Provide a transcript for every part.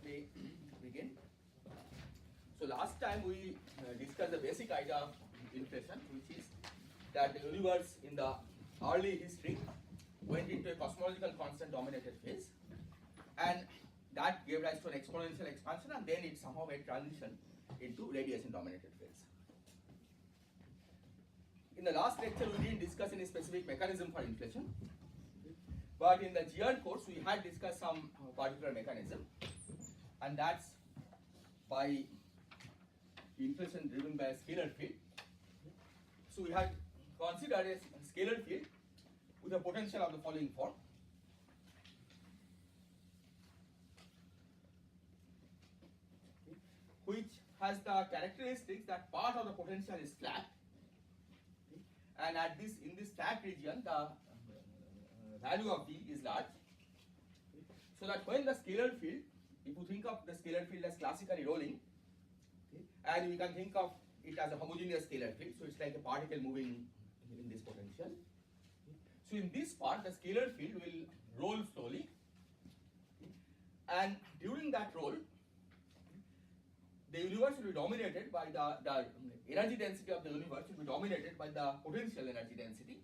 let me begin. So last time we discussed the basic idea of inflation, which is that the universe in the early history went into a cosmological constant dominated phase, and that gave rise to an exponential expansion, and then it somehow made transition into radiation dominated phase. In the last lecture we didn't discuss any specific mechanism for inflation, but in the GR course we had discussed some particular mechanism, and that's by inflation driven by a scalar field. So we had considered a scalar field with a potential of the following form. Which has the characteristics that part of the potential is flat, and at this in this flat region the value of V is large, so that when the scalar field, if you think of the scalar field as classically rolling, and we can think of it as a homogeneous scalar field, so it's like a particle moving in this potential. So in this part the scalar field will roll slowly, and during that roll the universe will be dominated by the energy density of the universe will be dominated by the potential energy density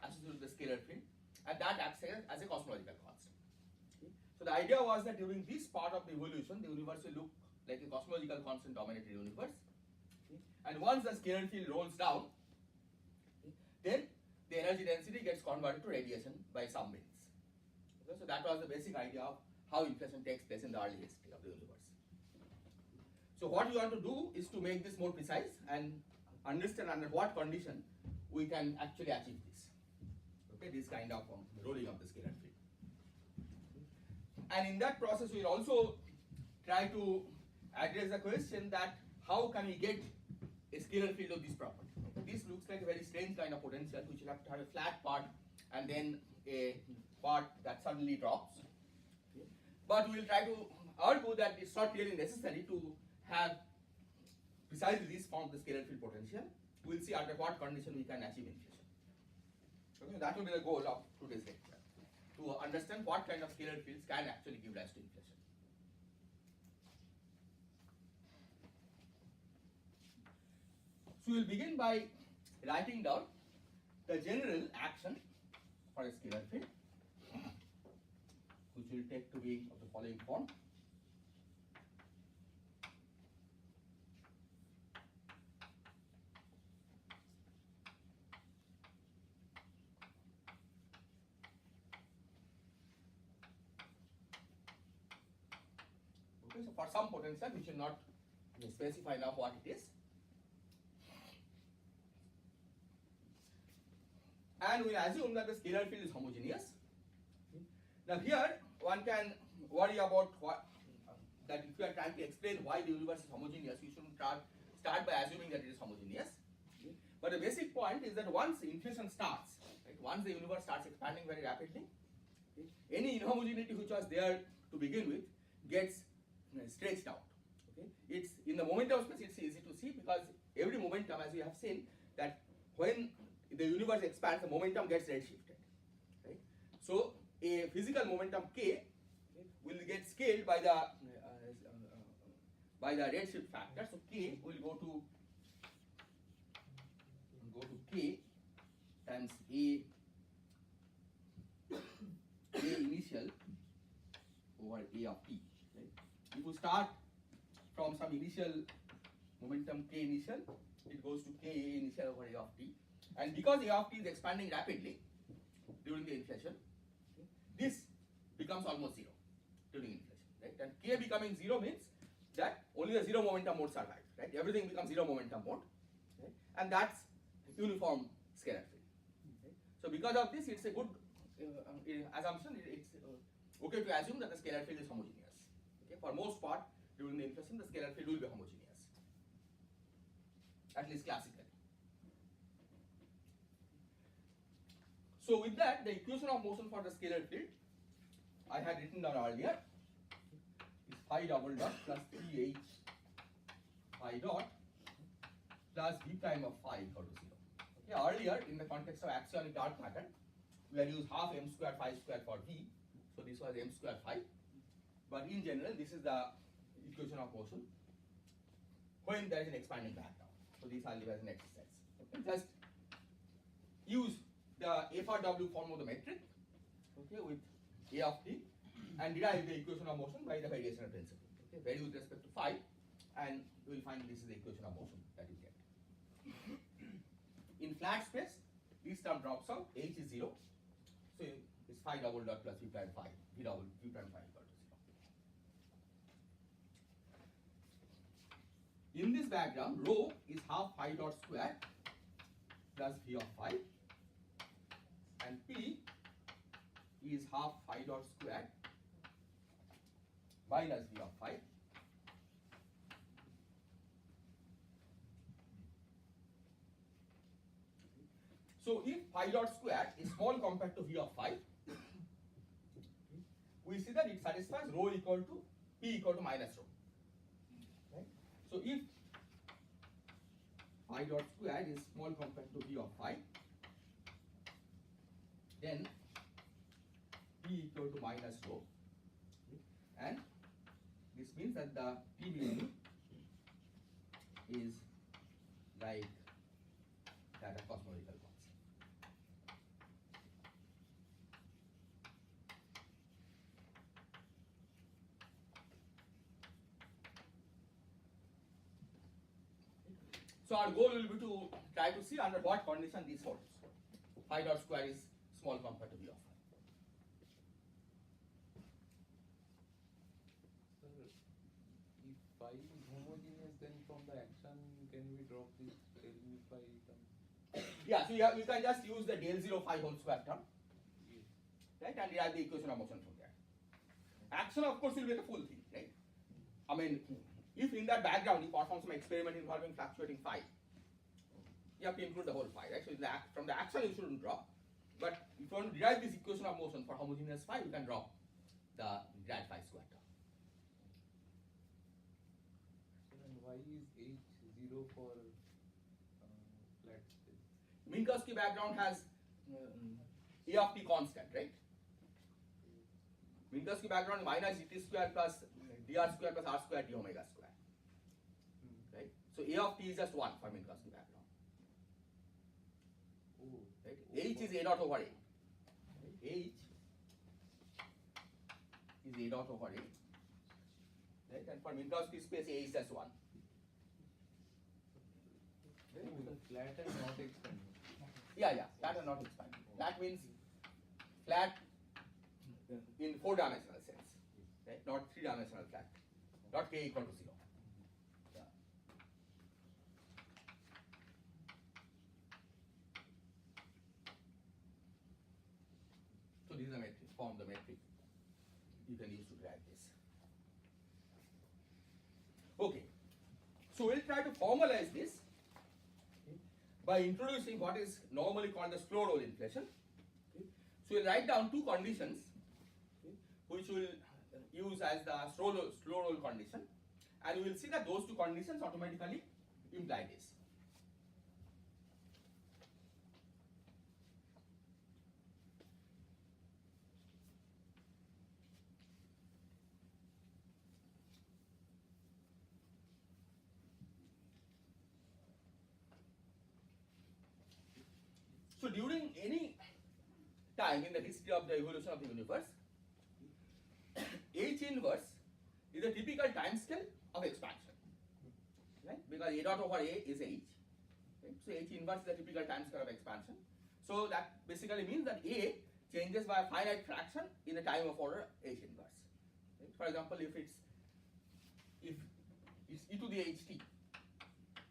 associated with the scalar field, and that acts as a cosmological constant. So the idea was that during this part of the evolution the universe will look like a cosmological constant dominated universe, and once the scalar field rolls down, then the energy density gets converted to radiation by some means. So that was the basic idea of how inflation takes place in the early history of the universe. So what we want to do is to make this more precise and understand under what condition we can actually achieve this. Okay, this kind of rolling of the scalar field. And in that process we will also try to address the question that how can we get a scalar field of this property. Okay, this looks like a very strange kind of potential which will have to have a flat part and then a part that suddenly drops. Okay. But we will try to argue that it's not really necessary to have precisely this form of the scalar field potential. We will see under what condition we can achieve inflation. Okay, that will be the goal of today's lecture, to understand what kind of scalar fields can actually give rise to inflation. So we will begin by writing down the general action for a scalar field, which we will take to be of the following form. Okay, so for some potential we should not specify now what it is. And we will assume that the scalar field is homogeneous. Now here one can worry about that if you are trying to explain why the universe is homogeneous, you shouldn't start by assuming that it is homogeneous. But the basic point is that once inflation starts, right, once the universe starts expanding very rapidly, any inhomogeneity which was there to begin with gets stretched out. Okay, it's in the momentum space. It's easy to see because every momentum, as we have seen, that when the universe expands, the momentum gets redshifted. Right? So a physical momentum k will get scaled by the redshift factor. So k will go to k times a initial over a of t. Right? If you start from some initial momentum k initial, it goes to k a initial over a of t. And because a of t is expanding rapidly during the inflation, this becomes almost zero during inflation, right? And k becoming zero means that only the zero momentum mode survives, right? Everything becomes zero momentum mode, right? And that's uniform scalar field. Okay? So because of this, it's a good assumption. It's okay to assume that the scalar field is homogeneous. Okay? For most part, during the inflation, the scalar field will be homogeneous, at least classically. So with that, the equation of motion for the scalar field I had written down earlier is phi double dot plus 3h phi dot plus v prime of phi equal to 0. Okay, earlier in the context of axionic dark matter, we had used half m square phi square for v, so this was m square phi, but in general, this is the equation of motion when there is an expanding background. So this I'll leave as an exercise. Okay? Just use the F or W form of the metric, okay, with A of t, and derive the equation of motion by the variation principle. Okay, vary with respect to phi, and you will find this is the equation of motion that you get. In flat space, this term drops out, h is 0, so it's phi double dot plus v prime phi, v double v prime phi equal to 0. In this background, rho is half phi dot square plus v of phi, and p is half phi dot square minus v of phi. So if phi dot square is small compared to v of phi, we see that it satisfies rho equal to p equal to minus rho. Right? So if phi dot square is small compared to v of phi, then p equal to minus rho, and this means that the p mu is like that of cosmological constant. So our goal will be to try to see under what condition this holds. Phi dot square is small compared to v of phi. Sir, if phi is homogeneous, then from the action can we drop this del mu phi term? Yeah, so you can just use the del 0 phi whole square term, right, and derive the equation of motion from there. Action, of course, will be the full thing, right? I mean, if in that background you perform some experiment involving fluctuating phi, you have to include the whole phi, right? So from the action you shouldn't drop, but if you want to derive this equation of motion for homogeneous phi, you can drop the grad phi square term. And why is H0 for flat space? Minkowski background has A of t constant, right? Minkowski background minus gt square plus dr square plus r square d omega square, right? So A of t is just 1 for Minkowski background. Oh. Right? H is A dot over A. Right? H is A dot over A. Right? And for Minkowski space, A is just 1. Oh, the flat and not expanding. Yeah, flat and not expanding. Flat means flat in 4-dimensional sense, right? Not 3-dimensional flat. Not k equal to 0. Yeah. So this is the metric, form the metric you can use to derive this. Okay. So we'll try to formalize this by introducing what is normally called the slow roll inflation. Okay. So we'll write down two conditions, okay, which we'll use as the slow roll condition, and we will see that those two conditions automatically imply this. So during any time in the history of the evolution of the universe, H inverse is a typical time scale of expansion, right? Because A dot over A is H, right? So H inverse is a typical time scale of expansion. So that basically means that A changes by a finite fraction in the time of order H inverse. Right? For example, if it's e to the ht,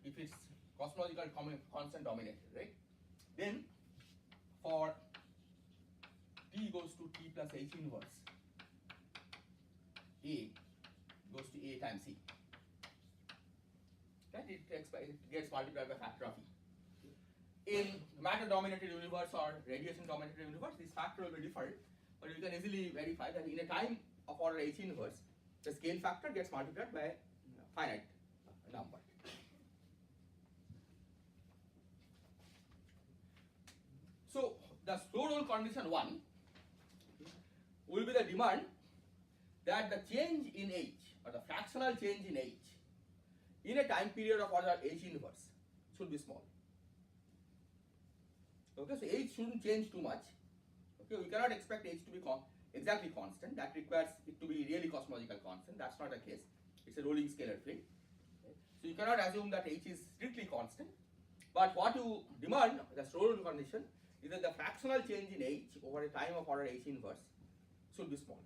if it's cosmological constant dominated, right? Then for t goes to t plus h inverse, A goes to A times C. Right? It gets multiplied by factor of E. In matter-dominated universe or radiation-dominated universe, this factor will be different, but you can easily verify that in a time of order H inverse, the scale factor gets multiplied by a finite number. So the slow roll condition 1 will be the demand that the change in h, or the fractional change in h, in a time period of order h inverse should be small. Okay, so h shouldn't change too much. Okay, we cannot expect h to be exactly constant. That requires it to be really cosmological constant. That's not the case. It's a rolling scalar field. Okay. So you cannot assume that h is strictly constant. But what you demand, the Storer condition, is that the fractional change in h over a time of order h inverse should be small.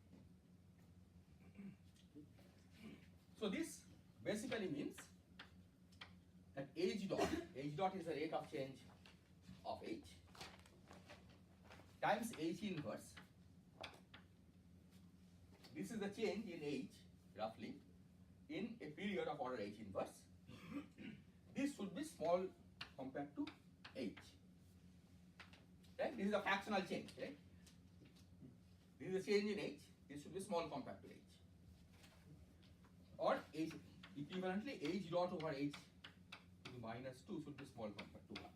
So this basically means that h dot is the rate of change of h times h inverse. This is the change in h roughly in a period of order h inverse. This should be small compared to h. Right? This is a fractional change. Right? This is a change in h. This should be small compared to h. Or h equivalently h dot over h to the minus 2 should be small compared to 1.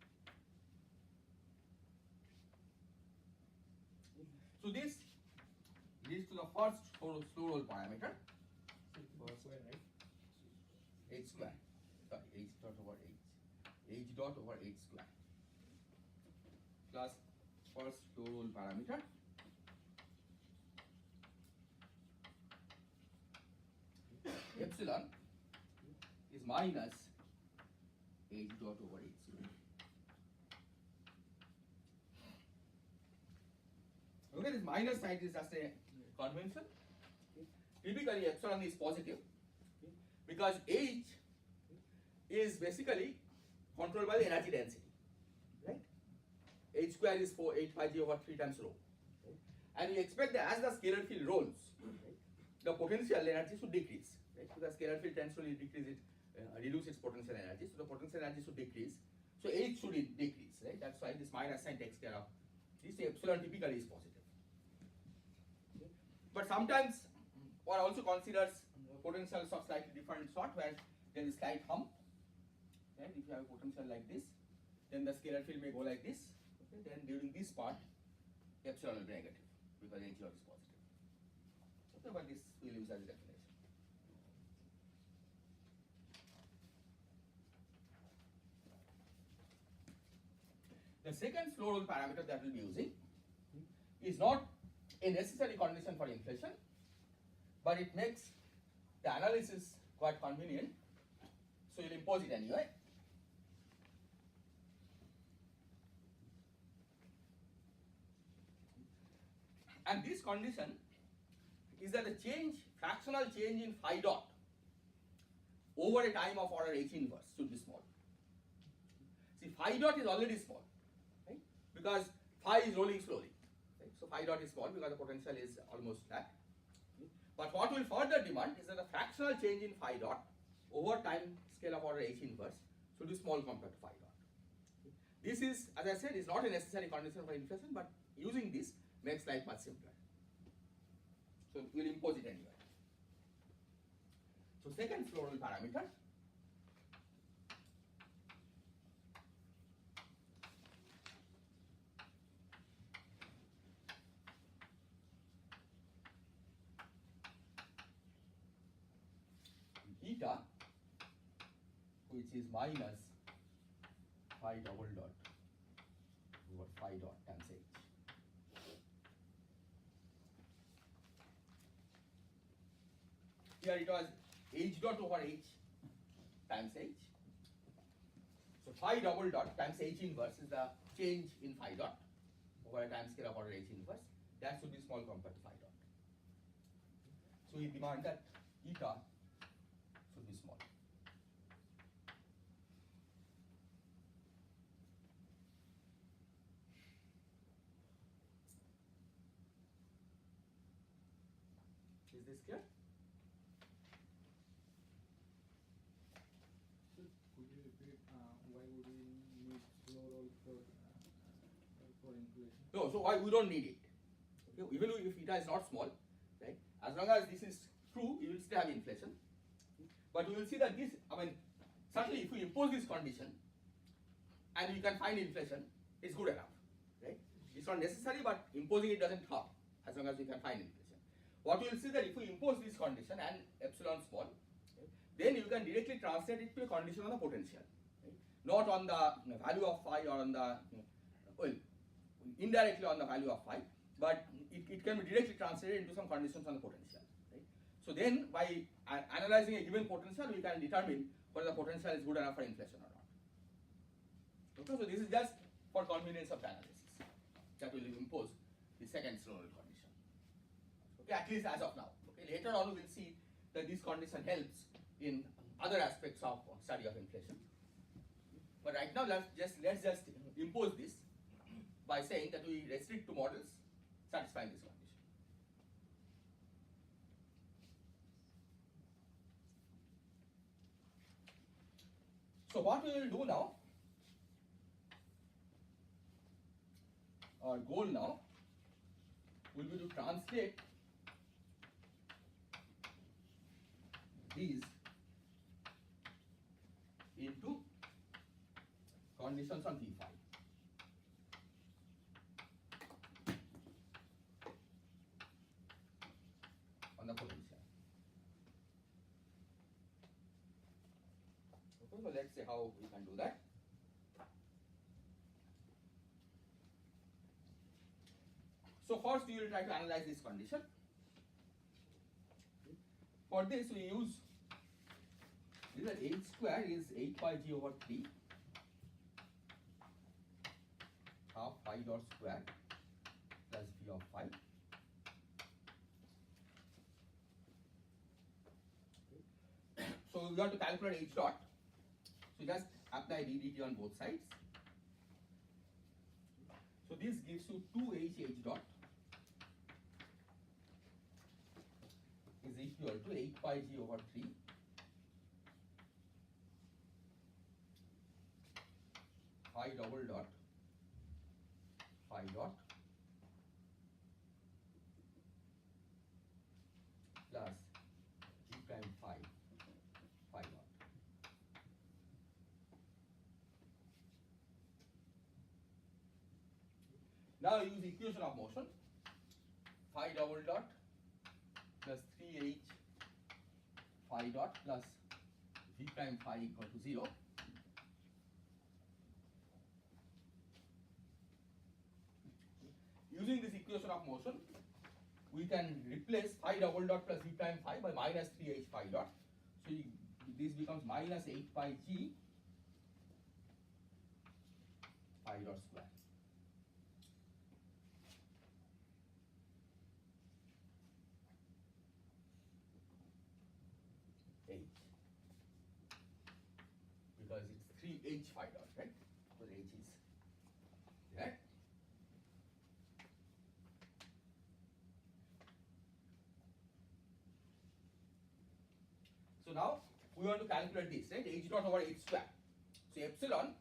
So this leads to the first slow roll parameter. Square, right? H square. Sorry, h dot over h. H dot over h square plus first slow roll parameter epsilon is minus h dot over h square. Okay, this minus sign is just a convention. Typically epsilon is positive because h is basically controlled by the energy density, right? H square is 8πg over 3 times rho, right? And we expect that as the scalar field rolls, right, the potential energy should decrease, right? Because scalar field tends to reduce its potential energy, so the potential energy should decrease. So H should decrease, right? That's why this minus sign takes care of this. Epsilon typically is positive, okay? But sometimes one also considers potentials of slightly different sort where there is slight hump. Right? If you have a potential like this, then the scalar field may go like this. Okay? Then during this part, epsilon will be negative because h dot is positive. Okay, but this we will use as a definition. The second slow roll parameter that we will be using is not a necessary condition for inflation, but it makes the analysis quite convenient. So you will impose it anyway. And this condition is that the fractional change in phi dot over a time of order h inverse should be small. See, phi dot is already small, right? Because phi is rolling slowly, right? So phi dot is small because the potential is almost flat. But what we will further demand is that the fractional change in phi dot over time scale of order h inverse should be small compared to phi dot. This is, as I said, is not a necessary condition for inflation, but using this makes life much simpler. So we will impose it anyway. So second slow roll parameter eta, which is minus phi double dot over phi dot times h. Here it was h dot over h times h. So phi double dot times h inverse is the change in phi dot over a time scale of order h inverse. That should be small compared to phi dot. So we demand that eta should be small. Is this clear? Could you repeat why would we need slow roll for inflation? No, so why we don't need it. Okay, even if eta is not small, right? As long as this is true, you will still have inflation. But we will see that this, certainly if we impose this condition and you can find inflation, it's good enough, right? It's not necessary, but imposing it doesn't hurt as long as you can find inflation. what you will see that if you impose this condition and epsilon small, okay, then you can directly translate it to a condition on the potential, right? Not on the value of phi or on the, well, indirectly on the value of phi, but it can be directly translated into some conditions on the potential, right? So then by analyzing a given potential, we can determine whether the potential is good enough for inflation or not. Okay, so this is just for convenience of the analysis that will impose the second Snow-Rill condition. Okay, at least as of now. Okay, later on we will see that this condition helps in other aspects of study of inflation. But right now let's just impose this by saying that we restrict to models satisfying this condition. So what we will do now, our goal now will be to translate these into conditions on V phi. On the potential. Okay, so let's see how we can do that. So first we will try to analyze this condition. For this we use that h square is 8 pi g over 3 half phi dot square plus v of phi. So we want to calculate h dot. So just apply ddt on both sides. So this gives you 2h h dot is equal to 8 pi g over 3 phi double dot phi dot plus g prime phi dot. Now use equation of motion, phi double dot plus 3h phi dot plus v prime phi equal to 0. Using this equation of motion, we can replace phi double dot plus v prime phi by minus 3h phi dot. So this becomes minus 8 pi g phi dot square. Because it's 3h phi dot, right? Because h is there. So now we want to calculate this, right? H dot over h square. So epsilon,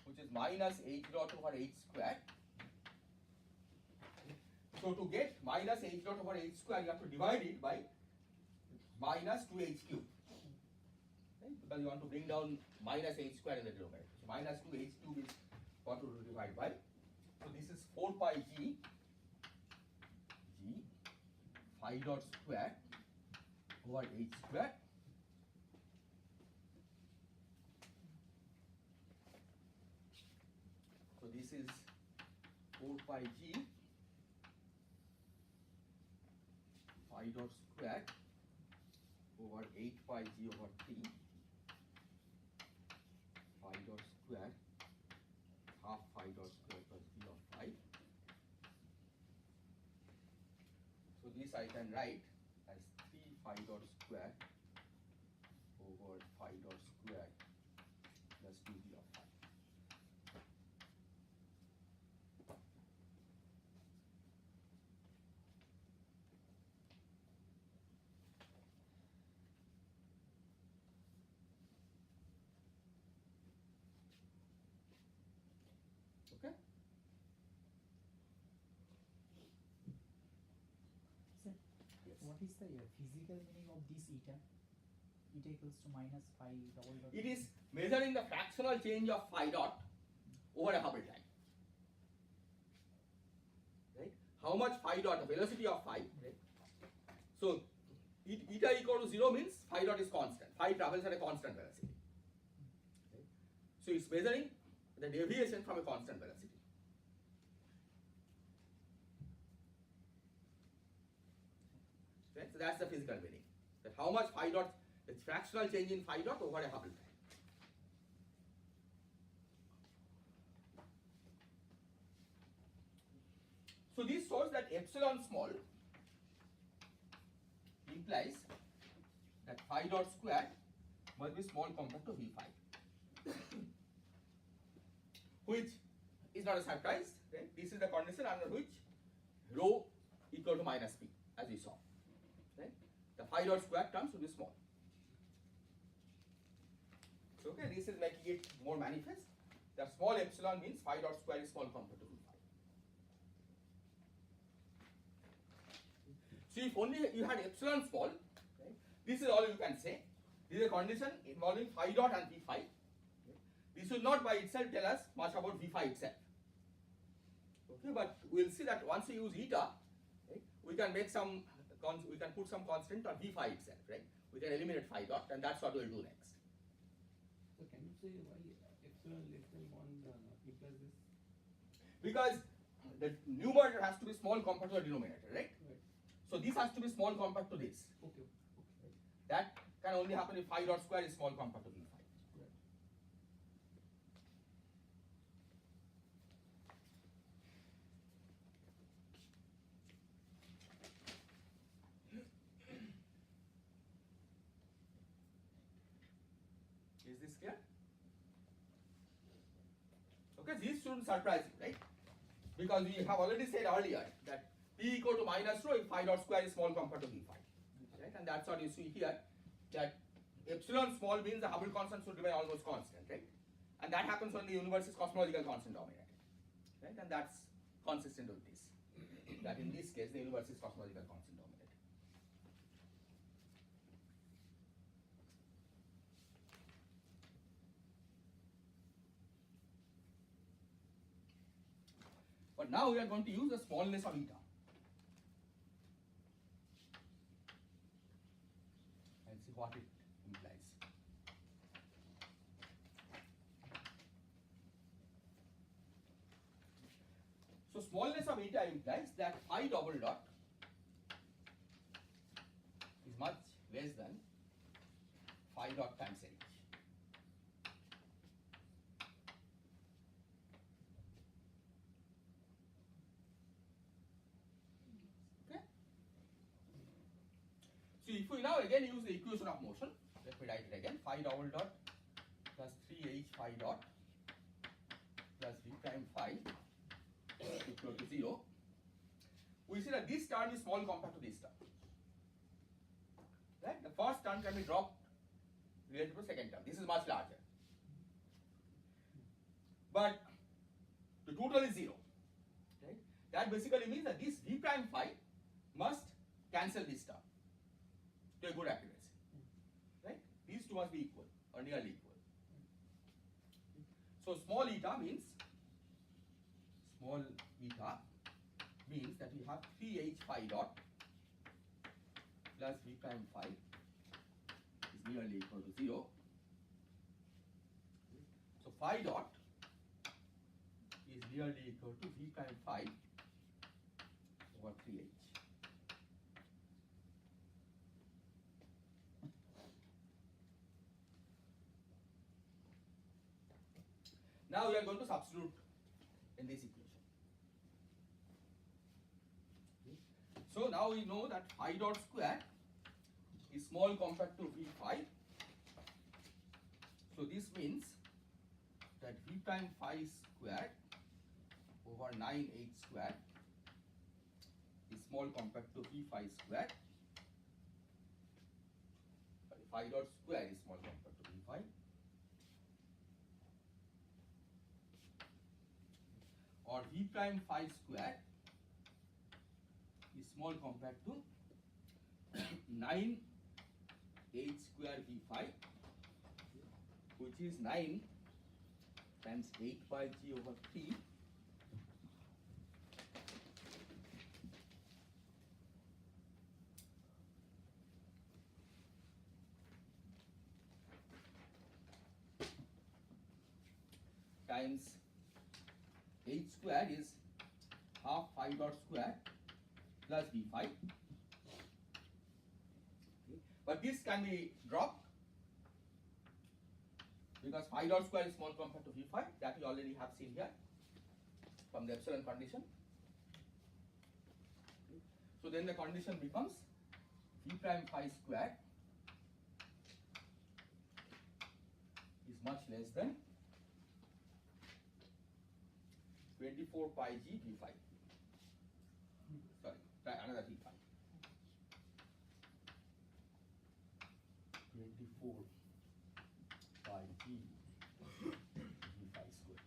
which is minus h dot over h square. So to get minus h dot over h square, you have to divide it by minus 2h cube. Right? Because you want to bring down minus h square in the denominator. So minus 2h cube is what to divide by. So this is 4 pi g phi dot square over h square so this is 4 pi g phi dot square over 8 pi g over 3 phi dot square half phi dot square plus v of phi. So this I can write as 3 phi dot square over phi dot square plus 2v of phi. Okay? Sir, Yes. what is the physical meaning of this eta? Eta equals to minus phi double dot. It is measuring the fractional change of phi dot over a Hubble time. Right? how much phi dot, the velocity of phi, right? So eta equal to 0 means phi dot is constant. Phi travels at a constant velocity. Right? So it's measuring the deviation from a constant velocity. Right? So that's the physical meaning. That how much phi dot, the fractional change in phi dot over a Hubble time. So this shows that epsilon small implies that phi dot square must be small compared to V phi, which is not a surprise, right? This is the condition under which rho equal to minus p, as we saw, right? The phi dot square terms will be small. So, okay, this is making it more manifest. The small epsilon means phi dot square is small compared to V phi. So if only you had epsilon small, right, this is all you can say. This is a condition involving phi dot and V phi. Okay. This will not by itself tell us much about V phi itself. Okay, but we'll see that once we use eta, right, we can make some, we can put some constant on V phi itself, right? We can eliminate phi dot, and that's what we'll do next. So can you say why epsilon less than 1 implies this? Because the numerator has to be small compared to the denominator, right? Right. So this has to be small compared to this. Okay. That can only happen if phi dot square is small compared to V phi. Right. Is this clear? Okay, this shouldn't surprise you, right? Because we have already said earlier that p equal to minus rho if phi dot square is small compared to V phi. Right? And that's what you see here, that epsilon small means the Hubble constant should remain almost constant, right? And that happens when the universe is cosmological constant dominated, right? And that's consistent with this, that in this case the universe is cosmological constant dominated. But now we are going to use the smallness of eta. And see what it implies. So smallness of eta implies that phi double dot is much less than phi dot times h. So if we now again use the equation of motion, let me write it again, phi double dot plus 3h phi dot plus v prime phi equal to 0. We see that this term is small compared to this term. Right? The first term can be dropped related to the second term. This is much larger. But the total is 0. Right? That basically means that this v prime phi must cancel this term to a good accuracy. Right? These two must be equal or nearly equal. So small eta means that we have 3h phi dot plus v prime phi is nearly equal to 0. So phi dot is nearly equal to v prime phi over 3h. Now we are going to substitute in this equation. So now we know that phi dot square is small compared to v phi. So this means that v prime phi squared over 9h squared is small compared to v phi squared. Sorry, phi dot square is small compared to v phi. Or v prime phi square is small compared to 9h square v phi, which is 9 times 8 by g over 3 times h square is half phi dot square plus v phi. Okay. But this can be dropped because phi dot square is small compared to v phi, that we already have seen here from the epsilon condition. Okay. So then the condition becomes v prime phi square is much less than 24 pi g v phi. Sorry, try another v phi. 24 pi g v phi square.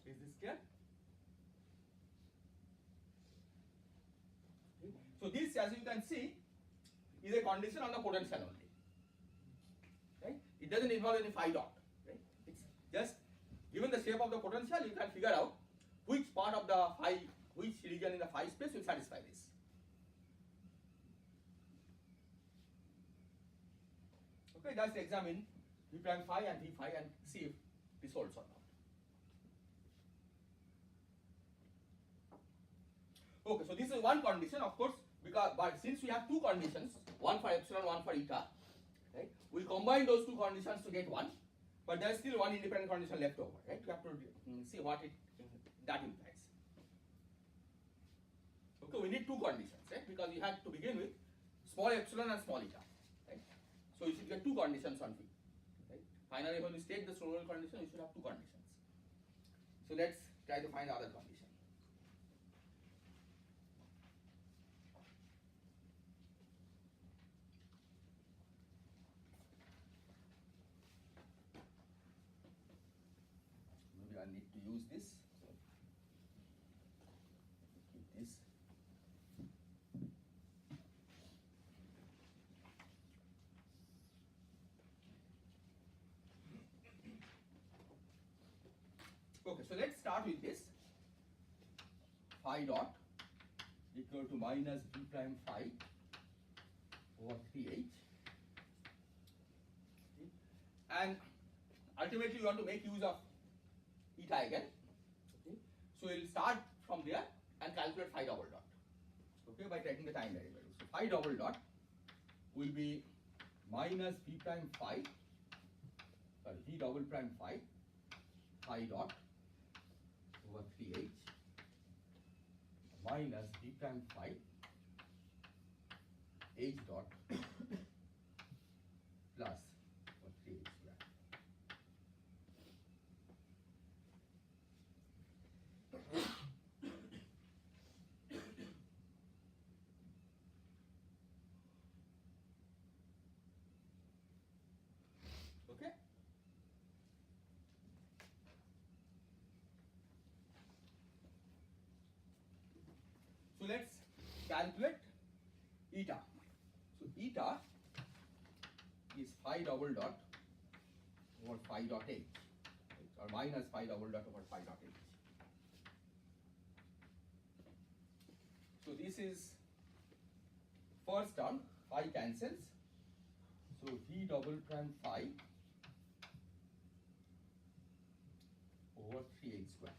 Is this clear? Okay. So this, as you can see, is a condition on the potential only. Right? It doesn't involve any phi dot. Right? It's just given the shape of the potential, you can figure out which part of the phi, which region in the phi space will satisfy this. Okay, just examine v prime phi and v phi and see if this holds or not. Okay, so this is one condition, of course, because but since we have two conditions, one for epsilon, one for eta, right? We'll combine those two conditions to get one, but there's still one independent condition left over, right? You have to see what that implies. Okay, we need two conditions, right? Because we had to begin with small epsilon and small eta, right? So you should get two conditions on V, right? Finally, when you state the Schrodinger condition, you should have two conditions. So let's try to find the other condition. Maybe I need to use this. So keep this. Okay, so let's start with this. Phi dot equal to minus v prime phi over 3h. And ultimately we want to make use of eta again. Okay. So we'll start from there and calculate phi double dot. Okay, by taking the time derivative. So phi double dot will be minus v prime phi, sorry, v double prime phi, phi dot over 3h minus v prime phi h dot plus over 3h square. Okay. So let's calculate eta. So eta is phi double dot over phi dot h, or minus phi double dot over phi dot h. So this is first term, phi cancels. So v double prime phi over 3h square.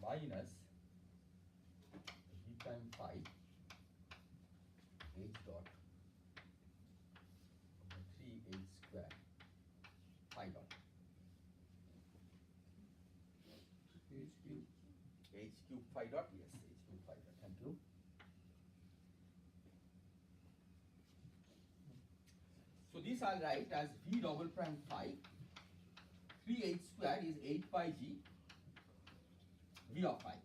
Minus v prime phi h dot over 3h square phi dot h cube phi dot, yes, h cube phi dot, thank you. So this I'll write as v double prime phi 3h square is 8 pi g v of phi.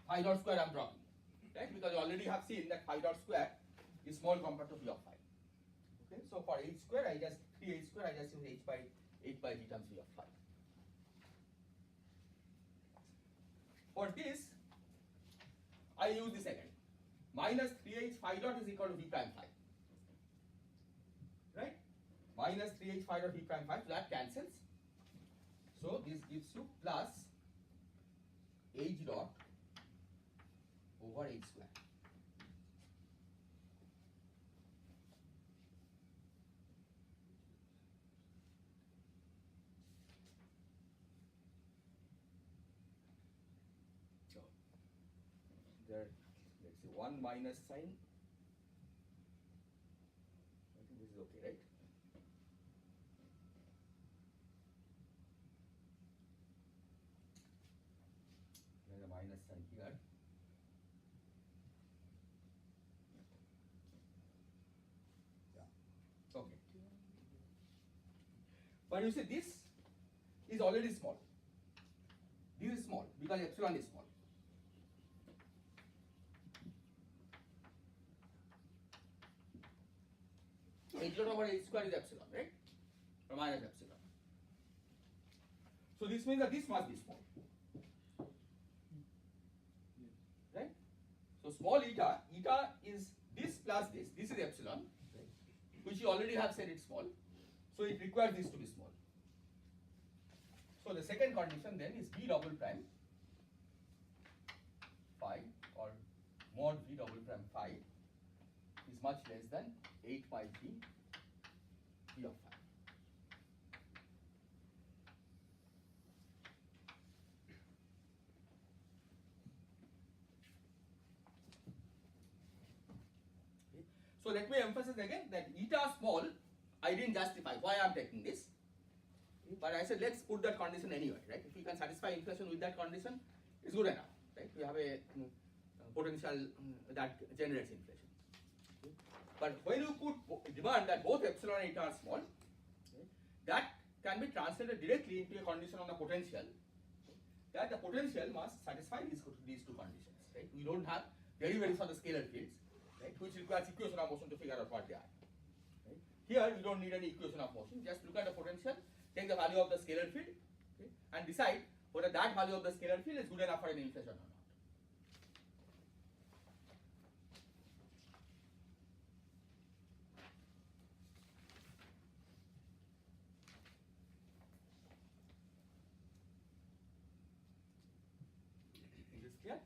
Phi dot square I'm dropping, right? Because you already have seen that phi dot square is small compared to v of phi. Okay, so for h square, I just 3h square, I just use h by 8 by g times v of phi. For this, I use this again. Minus 3h phi dot is equal to v prime phi. Right? Minus 3h phi dot v prime phi, so that cancels. So this gives you plus h dot over h square. So there, let's say 1 minus sign. I think this is okay, right? There's a minus sign here. Yeah. Okay. But you see, this is already small. This is small because epsilon is small. H dot over h square is epsilon, right? Or minus epsilon. So this means that this must be small. Right? So small eta, eta is this plus this is epsilon, which you already have said it's small. So it requires this to be small. So the second condition then is v double prime phi or mod v double prime phi is much less than 8 pi g v of phi. Okay. So let me emphasize again that eta small, I didn't justify why I am taking this. But I said let's put that condition anyway, right? If we can satisfy inflation with that condition, it's good enough, right? We have a potential that generates inflation. Okay? But when you put demand that both epsilon and eta are small, okay, that can be translated directly into a condition on the potential, okay, that the potential must satisfy these two conditions, right? We don't have derivative of the scalar fields, right, which requires equation of motion to figure out what they are. Right? Here we don't need any equation of motion, just look at the potential, take the value of the scalar field, okay, and decide whether that value of the scalar field is good enough for an inflation or not. Is this clear?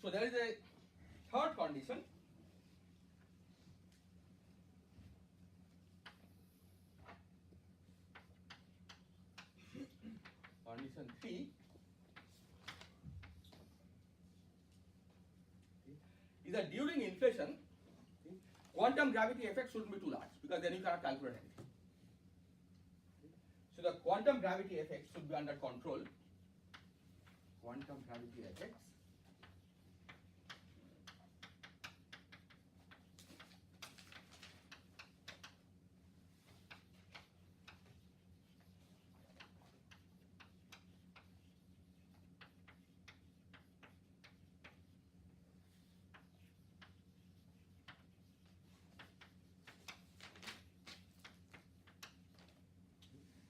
So there is a third condition. Condition 3 is that during inflation, quantum gravity effect shouldn't be too large because then you cannot calculate anything. So the quantum gravity effects should be under control. Quantum gravity effects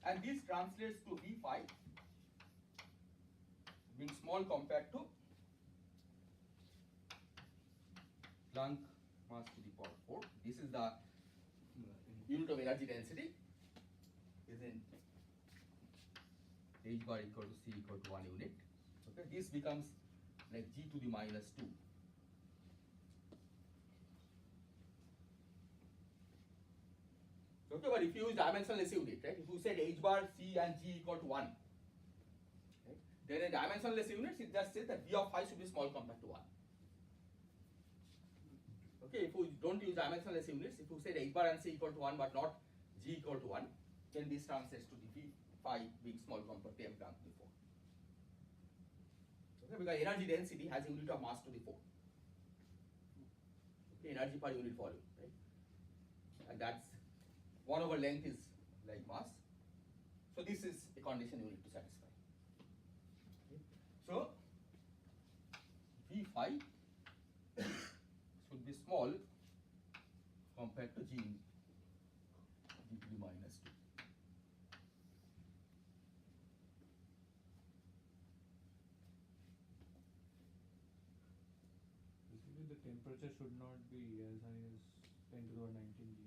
and this translates to V phi being small compared to Planck mass to the power 4. This is the unit of energy density, is in h bar equal to c equal to 1 unit. Okay, this becomes like g to the minus 2. Okay, but if you use dimensionless unit, right? If you said h bar, c and g equal to 1, right? Then in dimensionless units, it just says that v of phi should be small compared to 1. Okay, if you don't use dimensionless units, if you said h bar and c equal to 1 but not g equal to 1, then this translates to the v phi being small compared to m Planck before. Okay, because energy density has a unit of mass to the 4. Okay, energy per unit volume, right? And that's 1 over length is like mass. So this is a condition you need to satisfy. Okay. So V phi should be small compared to G to the minus 2. Basically, the temperature should not be as high as 10 to the 19 G.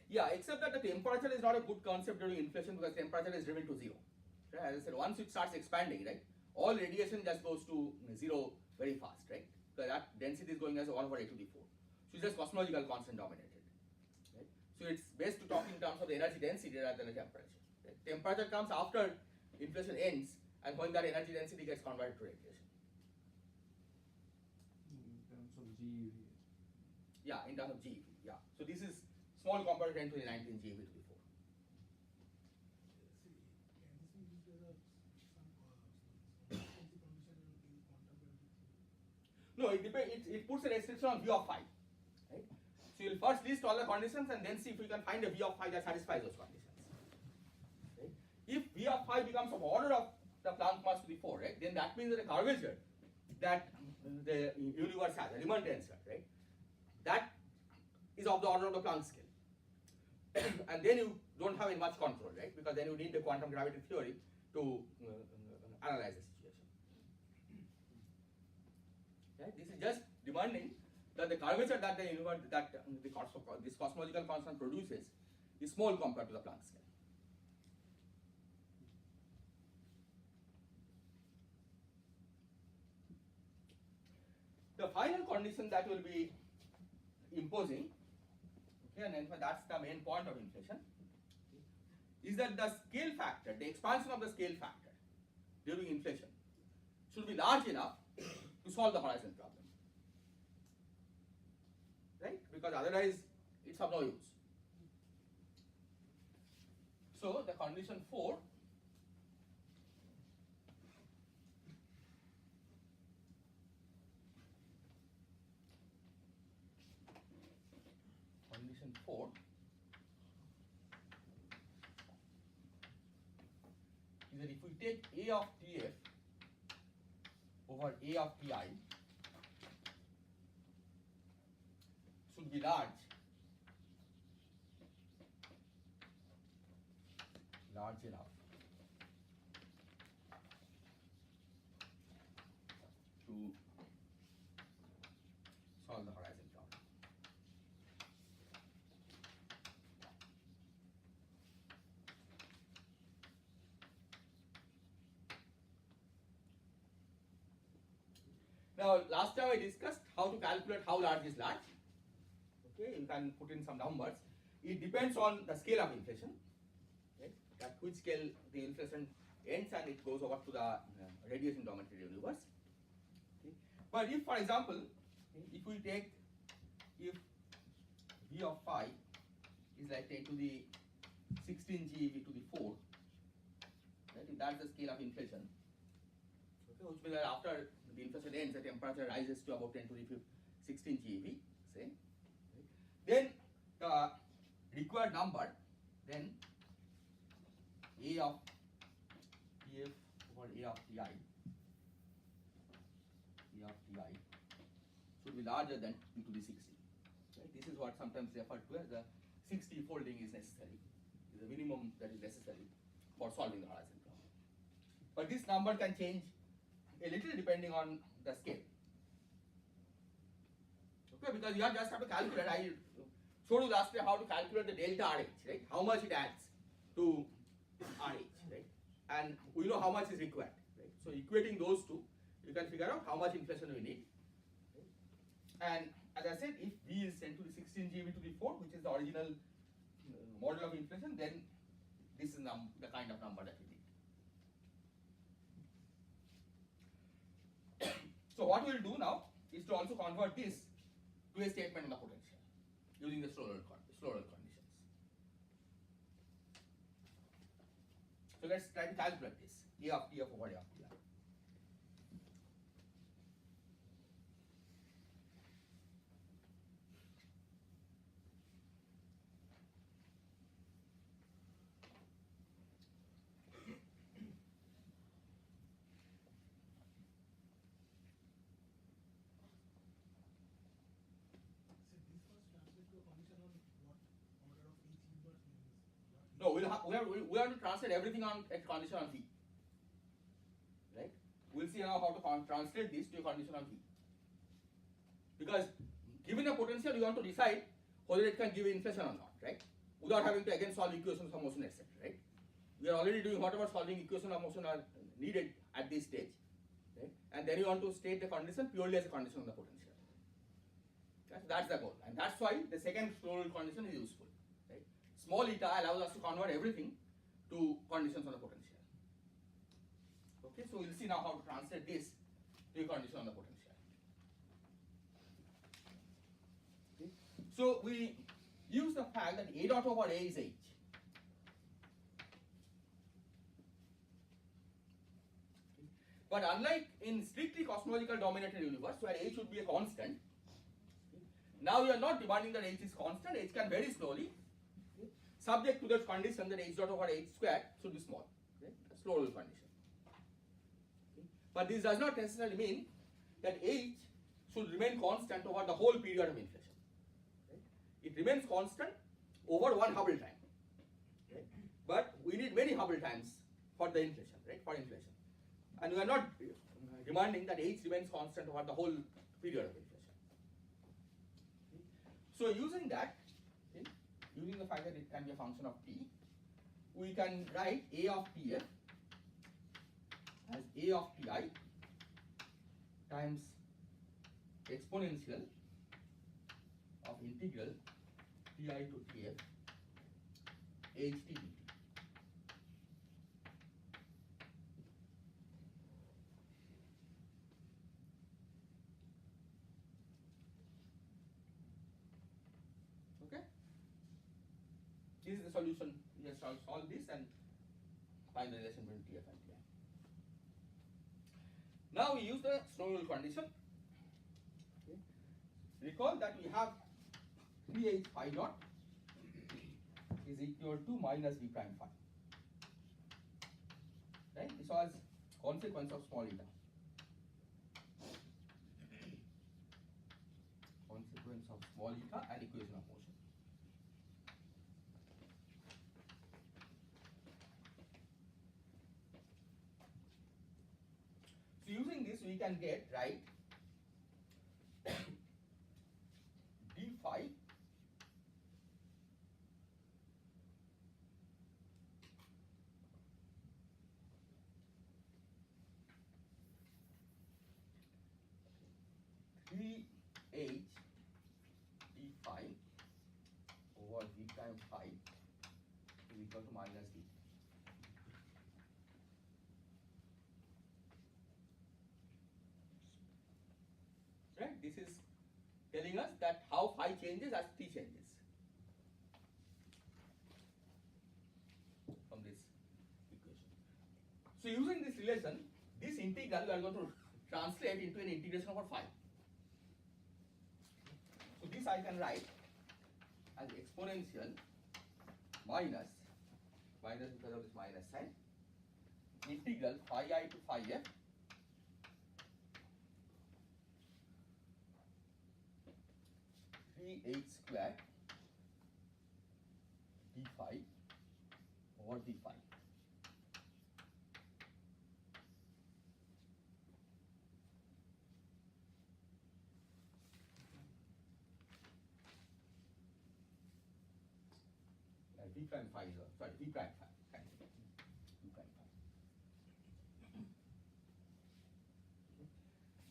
Yeah, except that the temperature is not a good concept during inflation because temperature is driven to 0. Right? As I said, once it starts expanding, right, all radiation just goes to 0 very fast, right? Because that density is going as 1 over a to the 4. So it's just cosmological constant dominated. Right? So it's best to talk in terms of the energy density rather than the temperature. Right? Temperature comes after inflation ends and when that energy density gets converted to radiation. In terms of GeV. Yeah, in terms of GeV. Yeah. So this is small compared to 10 to the 19 GeV to the 4. No, it depends. It puts a restriction on V of phi. Right? So you'll first list all the conditions and then see if you can find a V of phi that satisfies those conditions. Right? If V of phi becomes of order of the Planck mass to the 4, right, then that means that the curvature that the universe has, the Riemann tensor, right, that is of the order of the Planck scale. And then you don't have much control, right, because then you need the quantum gravity theory to analyze the situation. Right? This is just demanding that the curvature that the universe, that this cosmological constant produces is small compared to the Planck scale. The final condition that will be imposing, okay, and that's the main point of inflation, is that the scale factor, the expansion of the scale factor during inflation should be large enough to solve the horizon problem. Right? Because otherwise it's of no use. So the condition 4 is that if we take A of Tf over A of Ti should be large enough to solve the horizon problem. Now, last time I discussed how to calculate how large is large. Okay, you can put in some numbers. It depends on the scale of inflation, right? At which scale the inflation ends and it goes over to the radiation dominated universe. Okay. But if, for example, if we take, if V of phi is like 10 to the 16 GeV to the 4, right? If that's the scale of inflation, okay, which means that after the inflation ends, the temperature rises to about 10 to the 16 GeV, say. Then the required number, then A of Tf over A of Ti, should be larger than e to the 60. Right? This is what sometimes referred to as the 60 folding is necessary, is the minimum that is necessary for solving the horizon problem. But this number can change a little depending on the scale. Okay, because you just have to calculate. I showed you last time how to calculate the delta RH, right? How much it adds to RH, right? And we know how much is required, right? So equating those two, you can figure out how much inflation we need. Right? And as I said, if V is 10 to the 16 GeV to the 4, which is the original model of inflation, then this is the kind of number that we need. So what we will do now is to also convert this to a statement on the potential using the slow roll conditions. So let's try to calculate this, A of Tf over A of Ti. we have to translate everything on a condition on V. Right? We'll see now how to translate this to a condition on V. Because given a potential, you want to decide whether it can give inflation or not, right? Without having to again solve equations of motion, etc. Right? We are already doing whatever solving equations of motion are needed at this stage, right? And then you want to state the condition purely as a condition on the potential. That's the goal, and that's why the second rule condition is useful. Right? Small eta allows us to convert everything to conditions on the potential. Okay, so we'll see now how to translate this to a condition on the potential. Okay. So we use the fact that A dot over A is H. But unlike in strictly cosmological dominated universe where H would be a constant, now we are not demanding that H is constant. H can vary slowly, subject to the condition that H dot over H squared should be small. Okay? A slow roll condition. Okay? But this does not necessarily mean that H should remain constant over the whole period of inflation. Okay? It remains constant over one Hubble time. Okay? But we need many Hubble times for the inflation, right? For inflation. And we are not demanding that H remains constant over the whole period of inflation. So using that, okay, using the fact that it can be a function of t, we can write A of tf as A of ti times exponential of integral ti to tf ht dt. This is the solution. We have solve this and find the relation between TF and TI. Now we use the Snowball condition. Okay. Recall that we have 3h phi naught is equal to minus v prime phi. Right? This was consequence of small eta. Consequence of small eta and equation of motion. So using this we can get, right, d phi d phi over v prime phi is equal to minus d. Right? This is telling us that how phi changes as t changes from this equation. So using this relation, this integral we are going to translate into an integration over phi. So this I can write as exponential minus because of this minus sign, integral phi I to phi f 3h square d phi over d phi. V prime phi is sorry, V prime phi. V prime phi.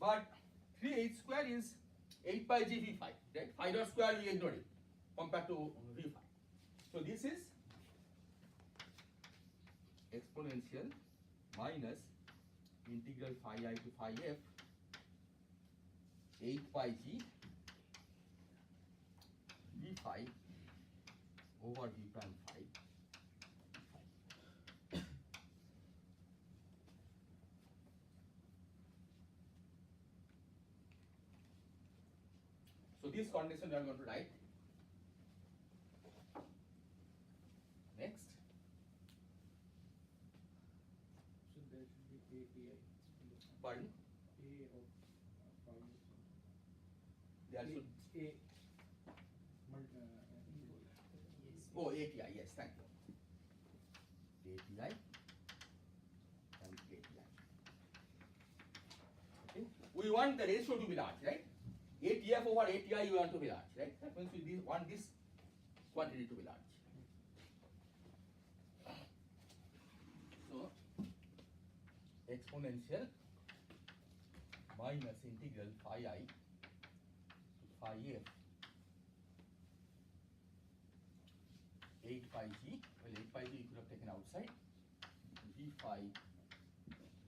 But 3h square is 8 pi g v phi, right? Phi dot square we ignore it compared to v phi. So this is exponential minus integral phi I to phi f 8 pi g v phi over v prime phi. So this condition we are going to write. Next. So there should be API. Pardon? A of phi. There should. A. Oh, API. Yes, thank you. ATI and ATI. Okay. We want the ratio to be large, right? ATF over ATI you want to be large, right? That means we want this quantity to be large. So exponential minus integral phi I to phi f 8 pi g, well 8 pi g you could have taken outside, d phi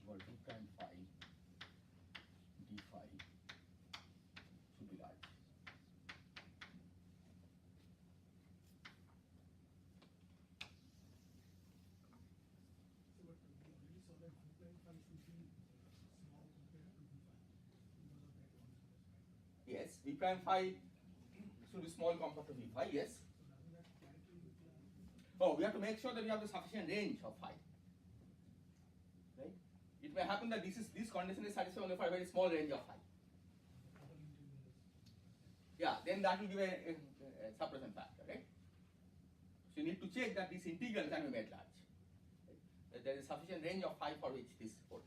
over 2 prime phi d phi should be large. So but we already saw that 2 prime phi should be small compared to d phi because of that one. Yes, v prime phi should be small compared to v phi, yes. So doesn't that directly with the Oh, we have to make sure that we have the sufficient range of phi. Right? It may happen that this condition is satisfied only for a very small range of phi. double integral is Yeah, then that will give a suppression factor, right? So you need to check that this integral can be made large. Right? That there is sufficient range of phi for which this holds.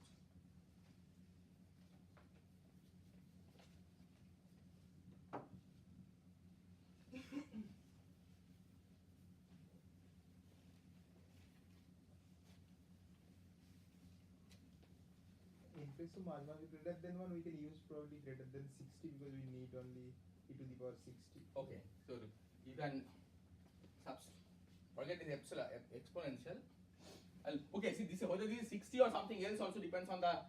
In case of marginally greater than 1, we can use probably greater than 60 because we need only e to the power 60. Okay, so you can forget this epsilon exponential. Okay, see this whether this is 60 or something else also depends on the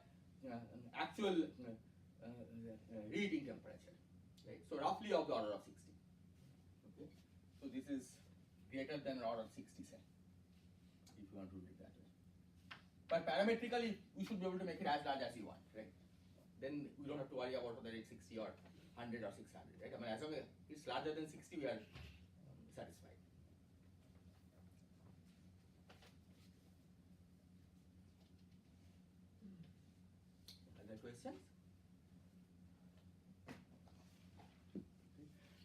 actual reheating temperature, right? So roughly of the order of 60. Okay, so this is greater than order 60 cell, if you want to do it that way. But parametrically, we should be able to make it as large as you want, right? Then we don't have to worry about whether it's 60 or 100 or 600, right? I mean, as long as it's larger than 60, we are satisfied. Other questions?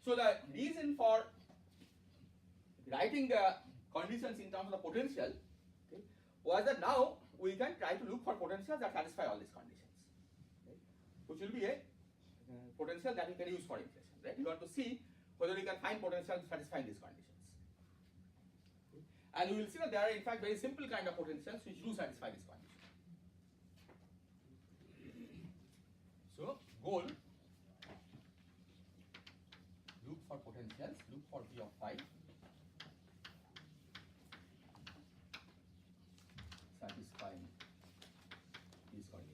So the reason for writing the conditions in terms of potential, okay, was that now we can try to look for potentials that satisfy all these conditions, right? Which will be a potential that we can use for inflation, right? You want to see whether we can find potentials satisfying these conditions. Okay. And we will see that there are in fact very simple kind of potentials which do satisfy this condition. So goal, look for potentials, look for V of phi satisfying these conditions.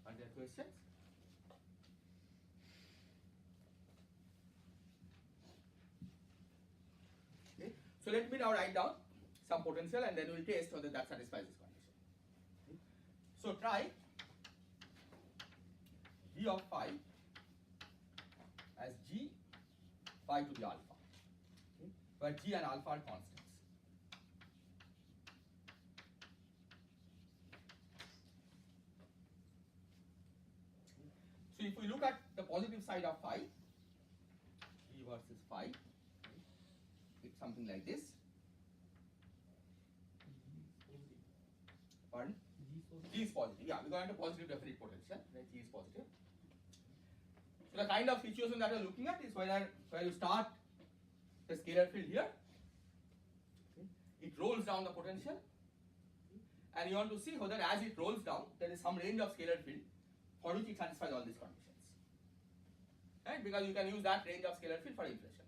Are there questions? Okay. So let me now write down some potential and then we'll test whether that satisfies this condition. Okay. So try V of phi as G phi to the alpha, okay, where G and alpha are constants. So if we look at the positive side of phi, G versus phi, it's something like this. Pardon? G is positive. Yeah, we got into positive definite potential. Right? G is positive. So the kind of situation that we're looking at is where you start the scalar field here. Okay. It rolls down the potential, and you want to see whether as it rolls down, there is some range of scalar field for which it satisfies all these conditions. Right? Because you can use that range of scalar field for inflation.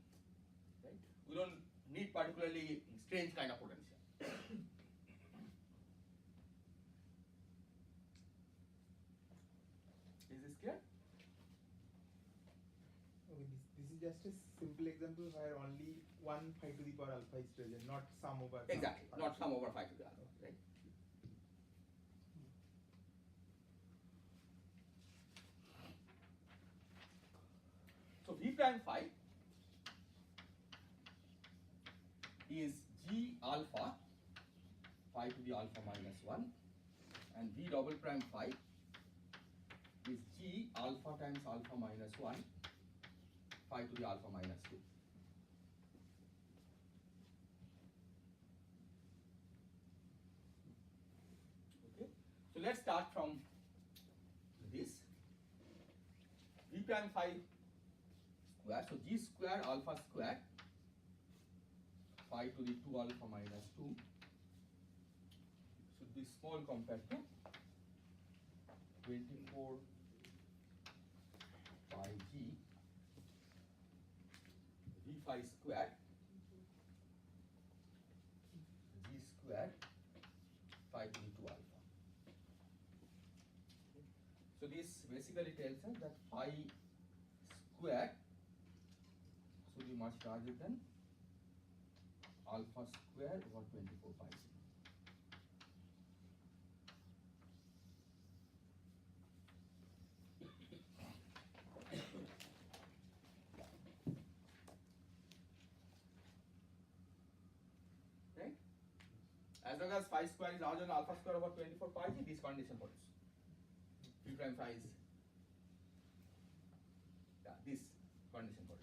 Right? We don't need particularly strange kind of potential. Is this clear? Okay, this is just a simple example where only 1 phi to the power alpha is present, not sum over. Exactly, some not sum over phi to the alpha, right? prime phi is G alpha phi to the alpha minus 1, and V double prime phi is G alpha times alpha minus 1 phi to the alpha minus 2. Okay, so let's start from this. V prime phi square, so G square alpha square phi to the 2 alpha minus 2 should be small compared to 24 pi G V phi square G square phi to the 2 alpha. So this basically tells us that phi square should be much larger than alpha square over 24 pi G. Right? As long as phi square is larger than alpha square over 24 pi G, this condition holds. V prime phi is, this condition holds.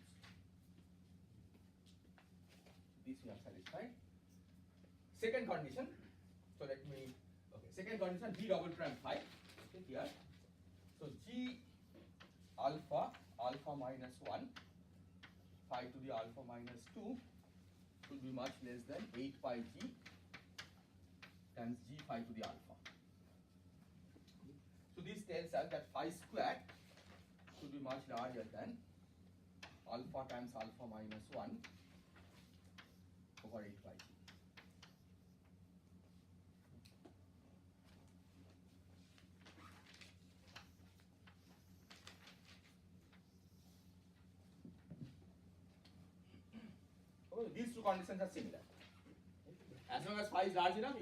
This we have satisfied. Second condition, so let me, okay, second condition, V double prime phi, okay, here. So G alpha, alpha minus 1, phi to the alpha minus 2 should be much less than 8 pi G times G phi to the alpha. So this tells us that phi square should be much larger than alpha times alpha minus 1 over 8 pi G. Okay, these two conditions are similar. As long as phi is large enough,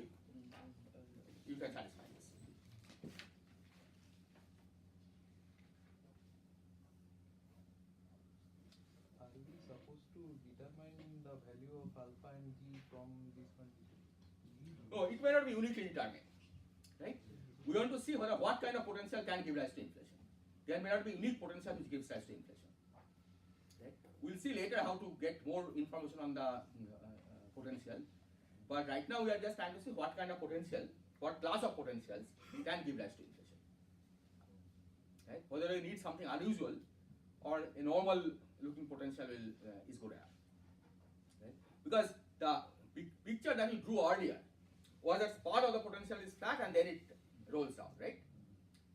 you can satisfy this. Are we supposed to determine the value of alpha and G from this condition? No, it may not be uniquely determined. Right? We want to see whether what kind of potential can give rise to inflation. There may not be unique potential which gives rise to inflation. Right? We'll see later how to get more information on the potential. But right now we are just trying to see what kind of potential, what class of potentials can give rise to inflation. Right? Whether we need something unusual or a normal looking potential is good enough. Right? Because the picture that we drew earlier was that part of the potential is flat and then it rolls down, right?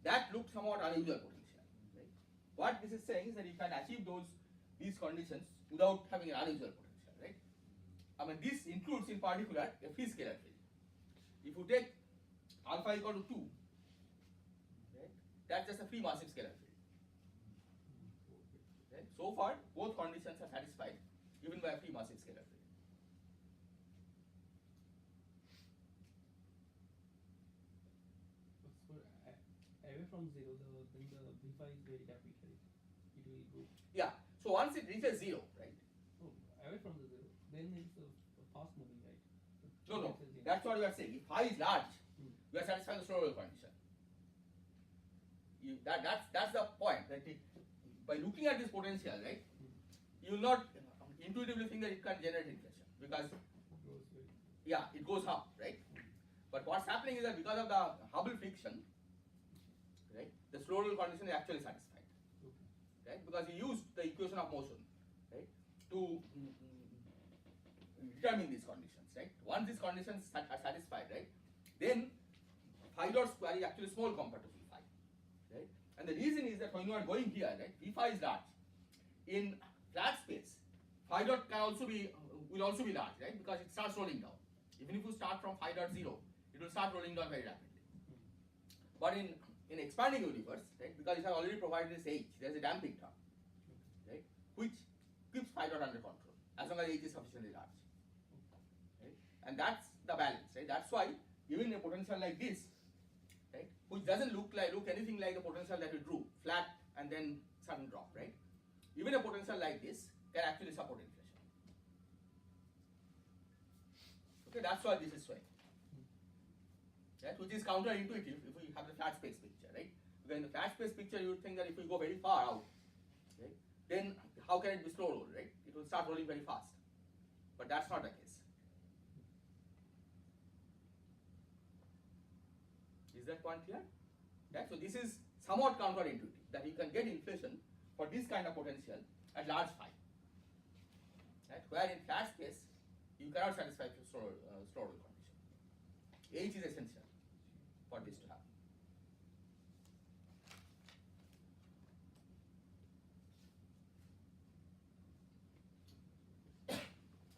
That looked somewhat unusual potential. Right? What this is saying is that you can achieve these conditions without having an unusual potential, right? I mean, this includes in particular a free scalar field. If you take alpha equal to 2, right, that's just a free massive scalar field. Right? So far, both conditions are satisfied given by a free massive scalar field. Away from 0, then the V phi is very rapid, right? It will go. Yeah. So once it reaches 0, right? Oh, away from the 0, then it's fast moving, right? No. That's what you are saying. If phi is large, you are satisfying the slow condition. That's the point. That by looking at this potential, right, you will not intuitively think that it can generate inflation because it goes up, right? But what's happening is that because of the Hubble friction, right, the slow roll condition is actually satisfied, right? Because you used the equation of motion, right, to determine these conditions, right? Once these conditions are satisfied, right, then phi dot square is actually small compared to V phi, right? And the reason is that when you are going here, right, V phi is large. In flat space, phi dot will also be large, right? Because it starts rolling down. Even if you start from phi dot 0, it will start rolling down very rapidly. But in expanding universe, right, because it has already provided this h, there is a damping term, right, which keeps phi dot under control as long as h is sufficiently large, right? And that's the balance, right? That's why even a potential like this, right, which doesn't look anything like the potential that we drew, flat and then sudden drop, right? even a potential like this can actually support inflation. Okay, that's what this is showing. Right? Which is counterintuitive if we have the flat space picture, right? Because in the flat space picture, you would think that if we go very far out, right, then how can it be slow roll, right? It will start rolling very fast. But that's not the case. Is that point clear? Right? So this is somewhat counterintuitive, that you can get inflation for this kind of potential at large phi. Right? Where in flat space, you cannot satisfy the slow roll condition. H is essential for this to happen.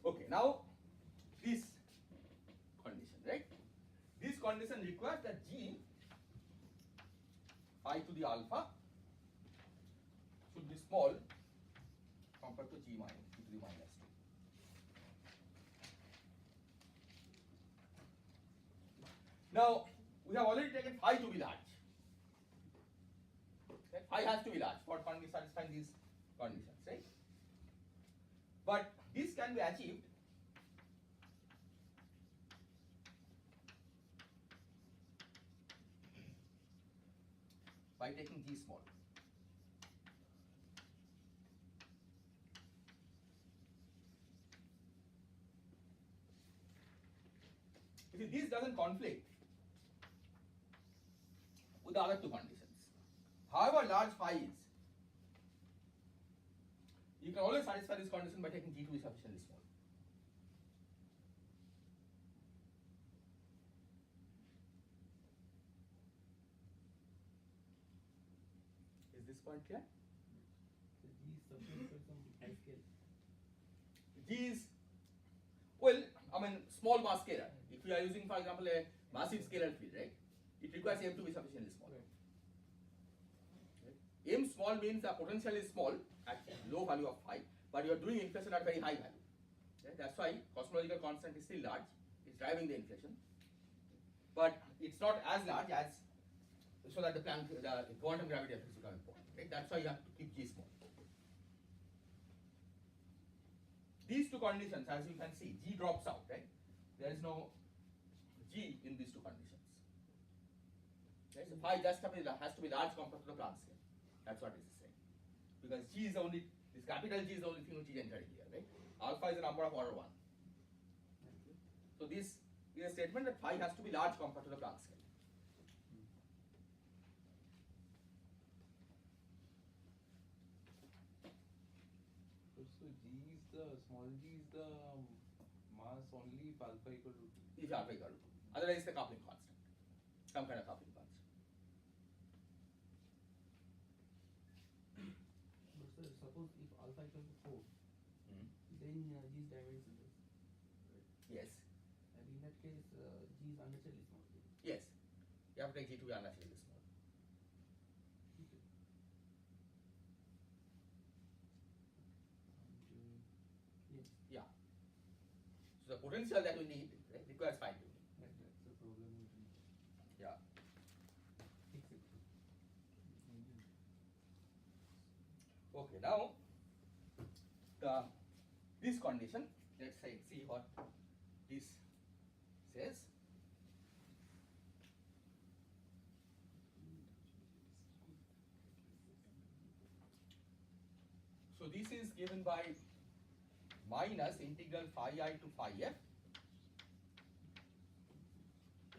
Okay, now this condition, right? This condition requires that G phi to the alpha should be small compared to G minus G to the minus 2. Now we have already taken phi to be large. Okay? Phi has to be large for satisfying these conditions, right? But this can be achieved by taking G small. You see, this doesn't conflict with the other two conditions. However large phi is, you can always satisfy this condition by taking G to be sufficiently small. Is this point clear? So G is sufficient for some high scale. G is, well, I mean, small mass scalar. If we are using, for example, a massive scalar field, right, it requires M to be sufficiently small. Right. M small means the potential is small at low value of phi, but you are doing inflation at very high value. Okay? That's why cosmological constant is still large. It's driving the inflation, but it's not as large as, so that the quantum gravity effects become important. Right? That's why you have to keep G small. These two conditions, as you can see, G drops out. Right? There is no G in these two conditions. Right? So phi just has to be large compared to the Planck scale. That's what it is saying. Because G is only, this capital G is the only thing which is entering here, right? Alpha is a number of order 1. So this is a statement that phi has to be large compared to the Planck scale. So G is the, small g is the mass only if alpha equal to 2. If alpha equal to 2. Otherwise the coupling constant. Some kind of coupling constant. But sir, suppose if alpha equal to 4, then G is dimensionless. Yes. And in that case, G is unnaturally small. Yes. You have to take G to be unnaturally small. Okay. Yes. Yeah. So the potential that we need, right, requires phi to be. That's the problem. Yeah. Fix it. Okay, now this condition, let's say see what this says. So this is given by minus integral phi I to phi f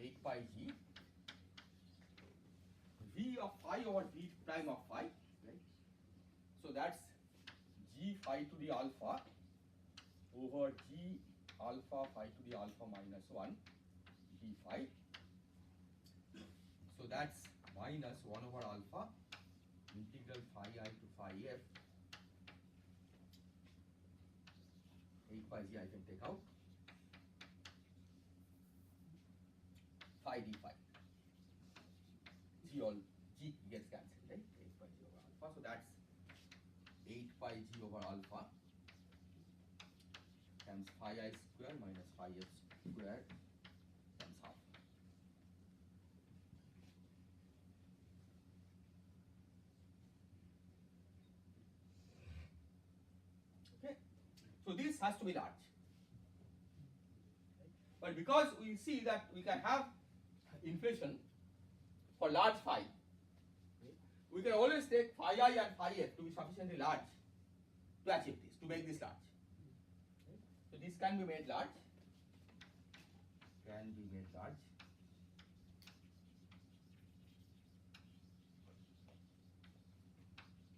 8 pi g v of phi over v prime of phi, right? So that's g phi to the alpha over g alpha phi to the alpha minus 1 g phi. So that's minus 1 over alpha integral phi I to phi f 8 pi g I can take out phi d phi. G gets cancelled, right? 8 pi g over alpha. So that's 8 pi g over alpha times phi I square minus phi f square times half. Okay, so this has to be large. But because we see that we can have inflation for large phi, we can always take phi I and phi f to be sufficiently large to achieve this, to make this large. So this can be made large,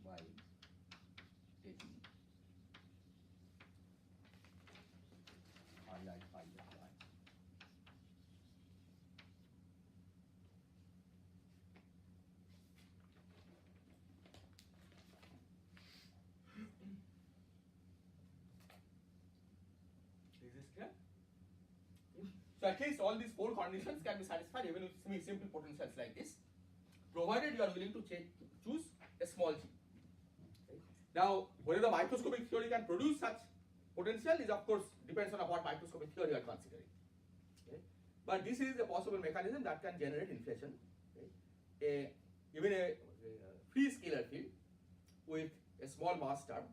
by taking phi I, phi f large. Is this clear? So at least all these four conditions can be satisfied even with simple potentials like this, provided you are willing to choose a small g. Okay. Now, whether the microscopic theory can produce such potential is of course depends on what microscopic theory you are considering. Okay. But this is a possible mechanism that can generate inflation. Okay. Even a free scalar field with a small mass term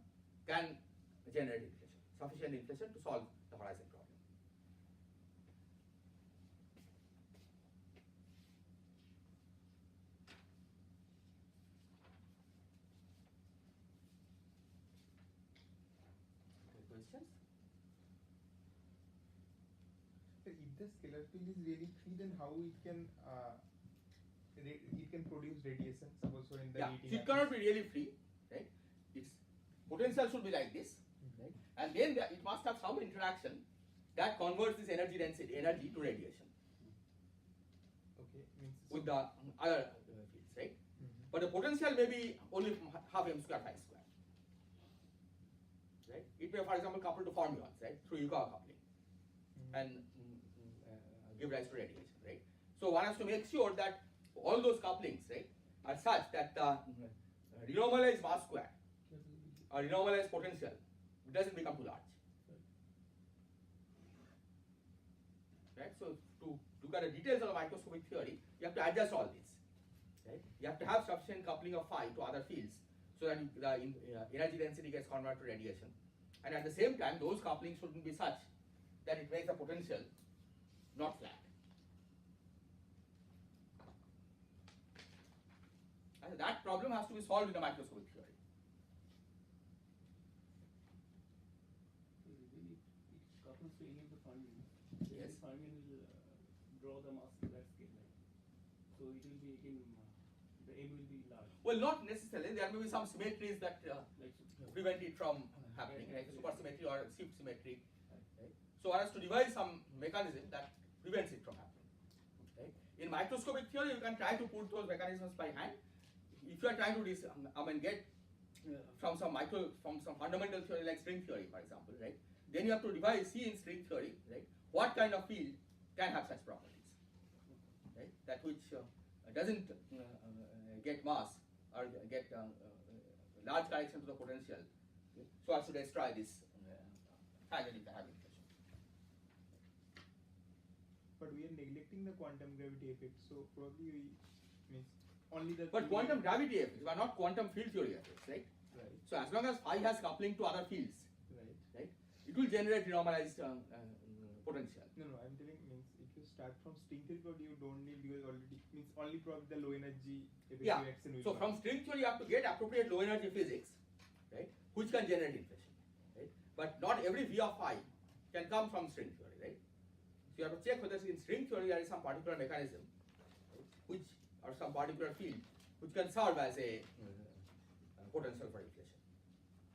can generate inflation, sufficient inflation to solve the horizon problem. Okay, questions? So if the scalar field is really free, then how it can produce radiation? Suppose so in the Yeah, heating so it cannot be really free, right? Its potential should be like this, right? And then it must have some interaction that converts this energy to radiation Okay, means with the other fields, right? But the potential may be only half m square phi square, right? It may, for example, couple to fermions, right, through Yukawa coupling, and give rise to radiation, right? So one has to make sure that all those couplings, right, are such that the renormalized mass square or renormalized potential doesn't become too large. Right? So to look at the details of the microscopic theory, you have to adjust all this. Right? You have to have sufficient coupling of phi to other fields so that the energy density gets converted to radiation. And at the same time, those couplings shouldn't be such that it makes the potential not flat. And that problem has to be solved in the microscopic theory. So usually it couples to any of the fermions. Yes. The fermion will draw the mass to that scale, right? So it will be again the M will be large. Well, not necessarily. There may be some symmetries that Like prevent it from happening, like supersymmetry or shift symmetry. Right? So one has to devise some mechanism that prevents it from happening. Right? In microscopic theory, you can try to put those mechanisms by hand. If you are trying to get from some fundamental theory like string theory, for example, right? Then you have to see in string theory, right, what kind of field can have such properties, right? That which doesn't get mass or get large correction to the potential, okay, so as to destroy this fact that it can have inflation. but we are neglecting the quantum gravity effect, so probably we means only the But quantum gravity effects are not quantum field theory effects, right? right So as long as phi has coupling to other fields, right right, it will generate renormalized potential. no I'm telling means if you start from string theory probably you don't need because already means only probably the low energy effective Yeah. action will So come. from string theory you have to get appropriate low energy physics, right, which can generate inflation, right? But not every V of phi can come from string theory, right? So you have to check whether in string theory there is some particular mechanism, right, which or some particular field which can serve as a potential for inflation.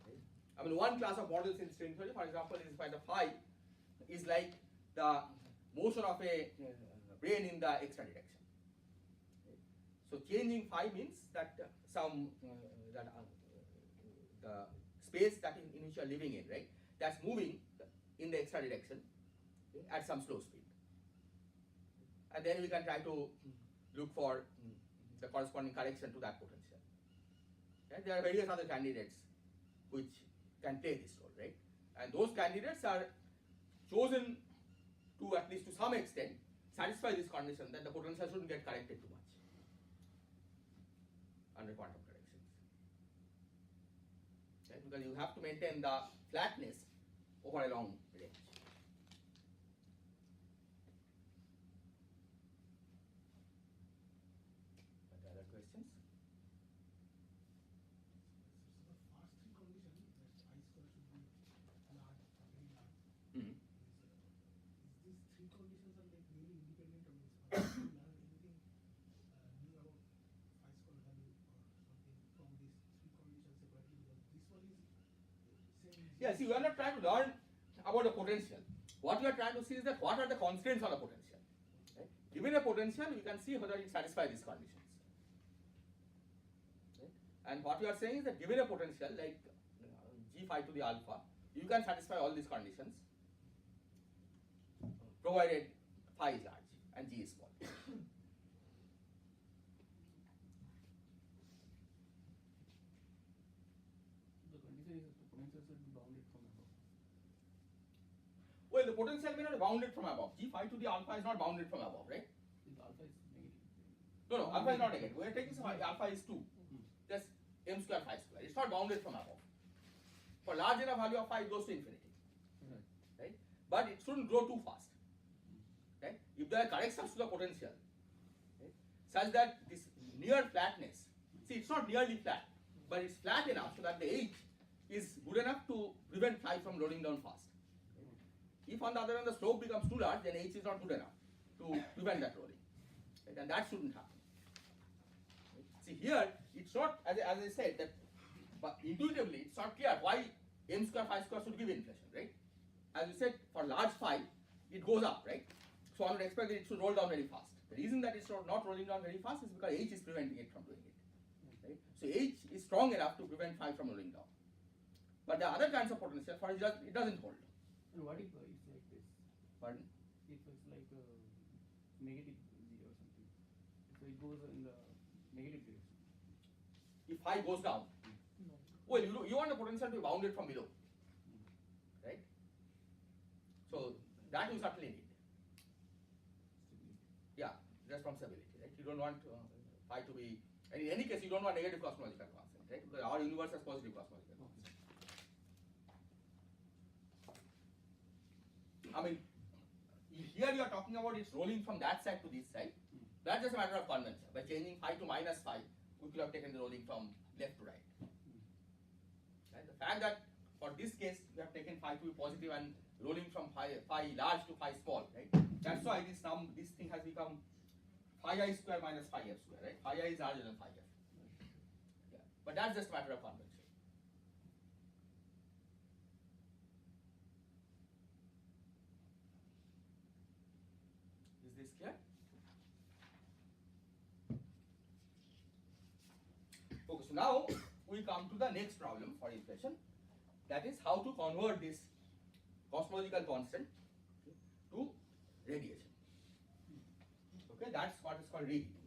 Right? I mean, one class of models in string theory, for example, is by the phi is like the motion of a brain in the extra direction. Right? So changing phi means that the space that in which you are living in, right, that's moving in the extra direction, okay, at some slow speed. And then we can try to look for the corresponding correction to that potential. Right? There are various other candidates which can play this role, right? And those candidates are chosen to, at least to some extent, satisfy this condition that the potential shouldn't get corrected too much under quantum corrections. Right? Because you have to maintain the flatness over a long range. Are there other questions? So the first three conditions, that I square should be large, very large. Mm-hmm. Is these three conditions are like really independent of each other? Do you learn anything new about phi square value or something from these three conditions separately? Because this one is same. Yeah, see, we are not trying to learn about the potential. What we are trying to see is that what are the constraints on the potential. Right? Given a potential, we can see whether it satisfies these conditions. Right? And what we are saying is that given a potential like g phi to the alpha, you can satisfy all these conditions provided phi is large and g is small. The condition is the potential should be bounded from above. Well, the potential may not be bounded from above. G phi to the alpha is not bounded from above, right? If alpha is negative. No, alpha is not negative. We are taking some alpha is 2. Just m square phi square. It's not bounded from above. For large enough value of phi, it goes to infinity. Right? But it shouldn't grow too fast. Right? If there are corrections to the potential, right, such that this near flatness, see, it's not nearly flat, but it's flat enough so that the h is good enough to prevent phi from rolling down fast. If on the other hand the slope becomes too large, then h is not good enough to prevent that rolling. Right? And that shouldn't happen. Right? See, here it's not, as I said, that but intuitively it's not clear why m square phi square should give inflation, right? As you said, for large phi, it goes up, right? So I would expect that it should roll down very fast. The reason that it's not rolling down very fast is because h is preventing it from doing it. Right? So h is strong enough to prevent phi from rolling down. But the other kinds of potential, for it doesn't hold. And what if it's like this? Pardon? If it's like negative z or something, so it goes in the negative direction. If phi goes down, well, you want the potential to be bounded from below, right? So that you certainly need. Yeah, just from stability, right? You don't want phi to be, and in any case, you don't want negative cosmological constant, right? Because our universe has positive cosmological constant. I mean, here you are talking about it's rolling from that side to this side. That's just a matter of convention. By changing phi to minus phi, we could have taken the rolling from left to right. Right? The fact that for this case we have taken phi to be positive and rolling from phi large to phi small, right? That's why this thing has become phi I square minus phi f square, right? Phi I is larger than phi f. Yeah. But that's just a matter of convention. Is this clear? Okay, so now we come to the next problem for inflation. That is how to convert this cosmological constant to radiation. Okay, that's what is called reheating.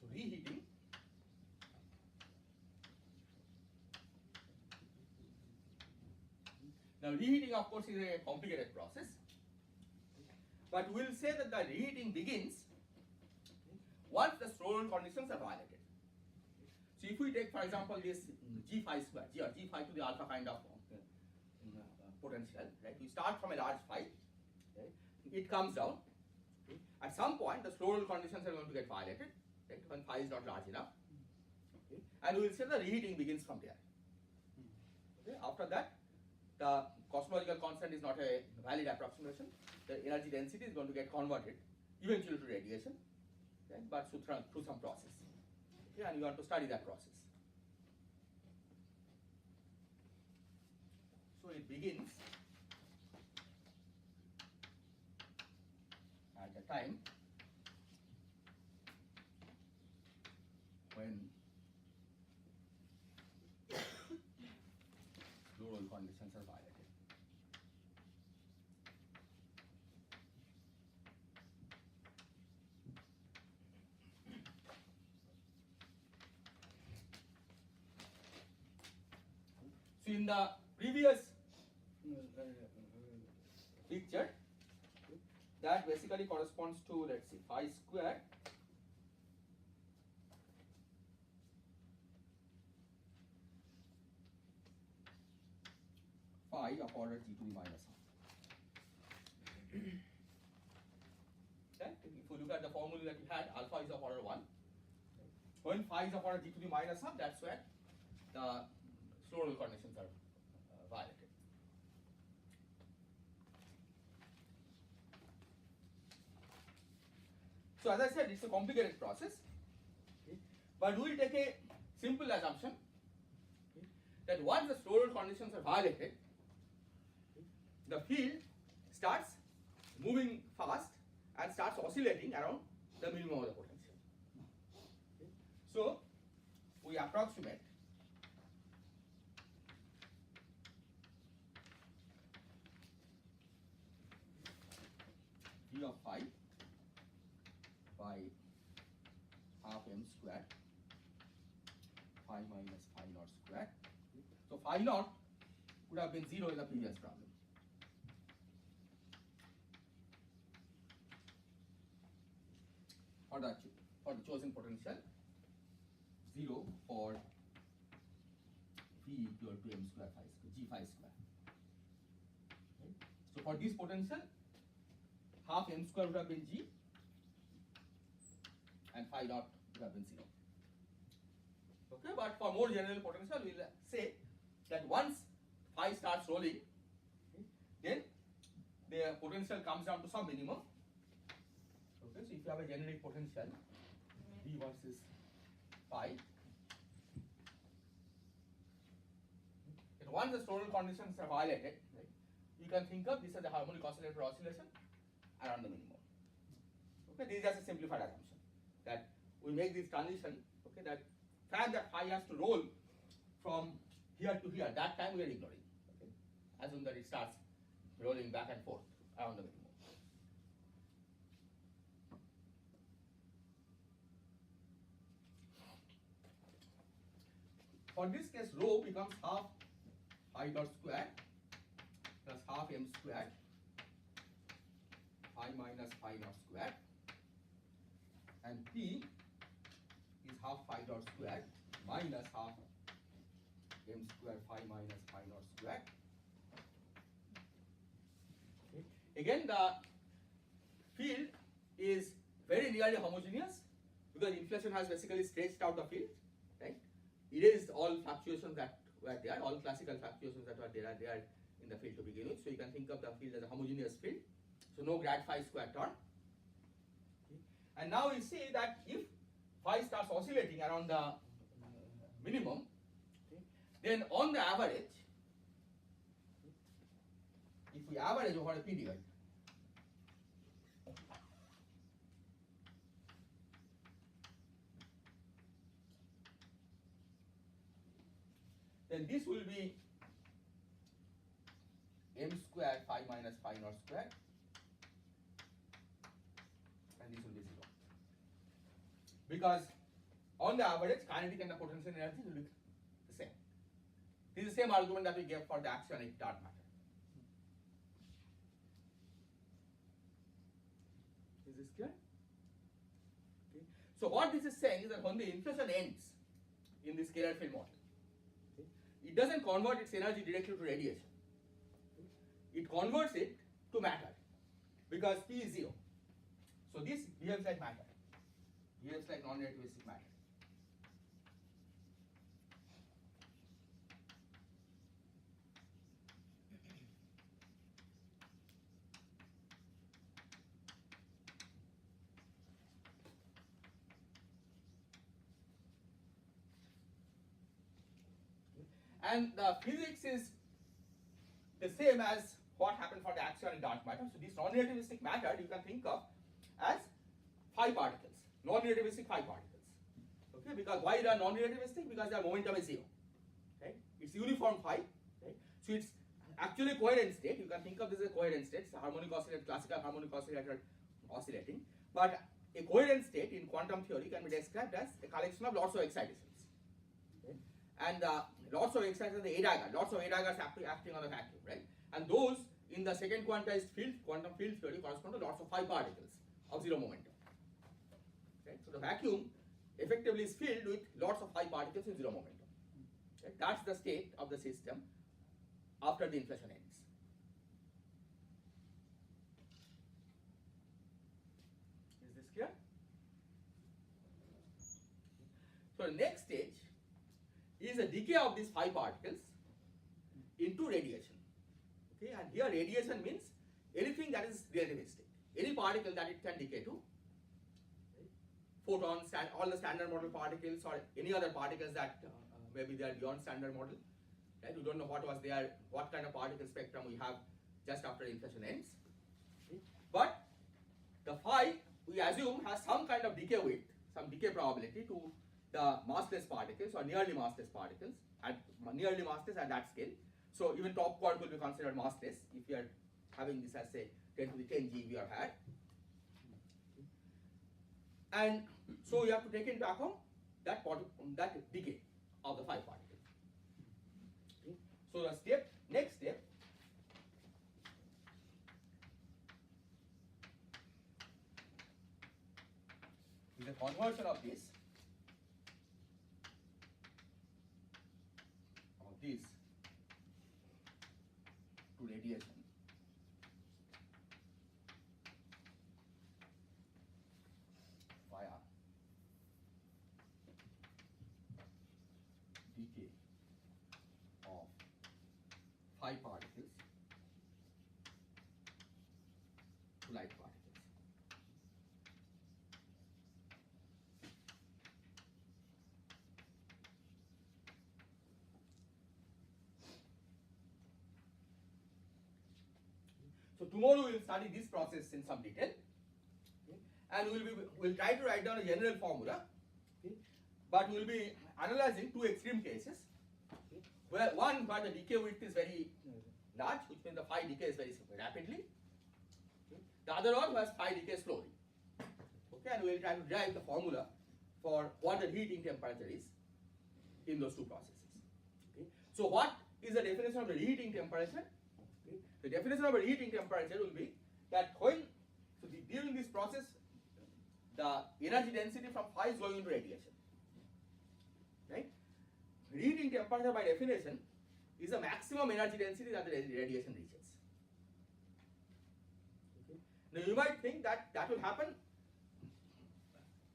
So reheating now reheating of course is a complicated process, but we will say that the reheating begins once the Storer conditions are violated. So if we take for example this g phi square, g phi to the alpha kind of potential, right? We start from a large phi, right? It comes down. Okay? At some point the Storer conditions are going to get violated, right? When phi is not large enough. Okay? And we will say the reheating begins from there. Okay? After that, the cosmological constant is not a valid approximation. The energy density is going to get converted eventually to radiation, right? But through some process. Okay? And you want to study that process. So it begins at the time in the previous picture, that basically corresponds to, let's see, phi square phi of order g to the minus half. Okay? If you look at the formula that we had, alpha is of order 1. When phi is of order g to the minus half, that's where the slow roll conditions are violated. So as I said, it's a complicated process, okay? But we will take a simple assumption, okay, that once the slow roll conditions are violated, okay, the field starts moving fast and starts oscillating around the minimum of the potential. Okay? So we approximate V of phi by half m square phi minus phi naught square. So phi naught would have been 0 in the previous problem. For the chosen potential, 0 for V equal to m square phi square, g phi square. Okay. So for this potential, half m square would have been g, and phi naught would have been 0. Okay, but for more general potential, we will say that once phi starts rolling, okay, then the potential comes down to some minimum. Okay, so if you have a generic potential, V versus phi, and once the slow roll conditions are violated, right, you can think of this as a harmonic oscillator oscillation around the minimum. Okay, this is just a simplified assumption that we make this transition. Okay, that fact that phi has to roll from here to here, that time we are ignoring. Okay, assume that it starts rolling back and forth around the minimum. For this case, rho becomes half phi dot square plus half m square phi minus phi naught square, and p is half phi dot square minus half m square phi minus phi naught square. Okay. Again, the field is very nearly homogeneous because inflation has basically stretched out the field, right? Erased all fluctuations that were there, all classical fluctuations that were there are there in the field to begin with. So you can think of the field as a homogeneous field. So no grad phi square term. Okay. And now we see that if phi starts oscillating around the minimum, okay, then on the average, if we average over a period, then this will be m square phi minus phi naught square, and this will be 0. Because on the average, kinetic and the potential energy will be the same. This is the same argument that we gave for the axionic dark matter. Is this clear? Okay. So what this is saying is that when the inflation ends in the scalar field model, okay, it doesn't convert its energy directly to radiation. Okay. It converts it to matter because P is 0. So this behaves like matter, behaves like non-relativistic matter. And the physics is the same as what happened for the axionic dark matter. So this non-relativistic matter you can think of as phi particles, non-relativistic phi particles. Okay, because why they are non-relativistic? Because their momentum is 0. Right? It's uniform phi. Right? So it's actually coherent state. You can think of this as a coherent state. It's a harmonic oscillator, classical harmonic oscillator oscillating. But a coherent state in quantum theory can be described as a collection of lots of excitations. Okay? and lots of excitation, the A dagger, lots of A daggers acting on the vacuum, right? And those in the second quantized field, quantum field theory, correspond to lots of phi particles of zero momentum. Right? So the vacuum effectively is filled with lots of phi particles in zero momentum. Right? That's the state of the system after the inflation ends. Is this clear? So the next stage is a decay of these phi particles into radiation. Okay, and here radiation means anything that is relativistic, any particle that it can decay to, right? Photons, and all the standard model particles, or any other particles that maybe they are beyond standard model. Right? We don't know what was there, what kind of particle spectrum we have just after inflation ends. Okay? But the phi, we assume, has some kind of decay width, some decay probability to the massless particles or nearly massless particles, at nearly massless at that scale. So even top quark will be considered massless if you are having this as say 10 to the 10 GeV or higher. And so you have to take into account that decay of the phi particles. Okay. So the next step is the conversion of this to radiation via decay of phi particles to light particles. So tomorrow we will study this process in some detail, okay? And we'll try to write down a general formula, okay? But we will be analyzing two extreme cases, okay? Where the decay width is very large, which means the phi decays very rapidly. Okay? The other one where phi decays slowly. Okay, and we will try to derive the formula for what the reheating temperature is in those two processes. Okay? So what is the definition of the reheating temperature? Okay? The definition of a reheating temperature will be that during this process, the energy density from phi is going into radiation. Right? Reheating temperature by definition is the maximum energy density that the radiation reaches. Okay? Now you might think that that will happen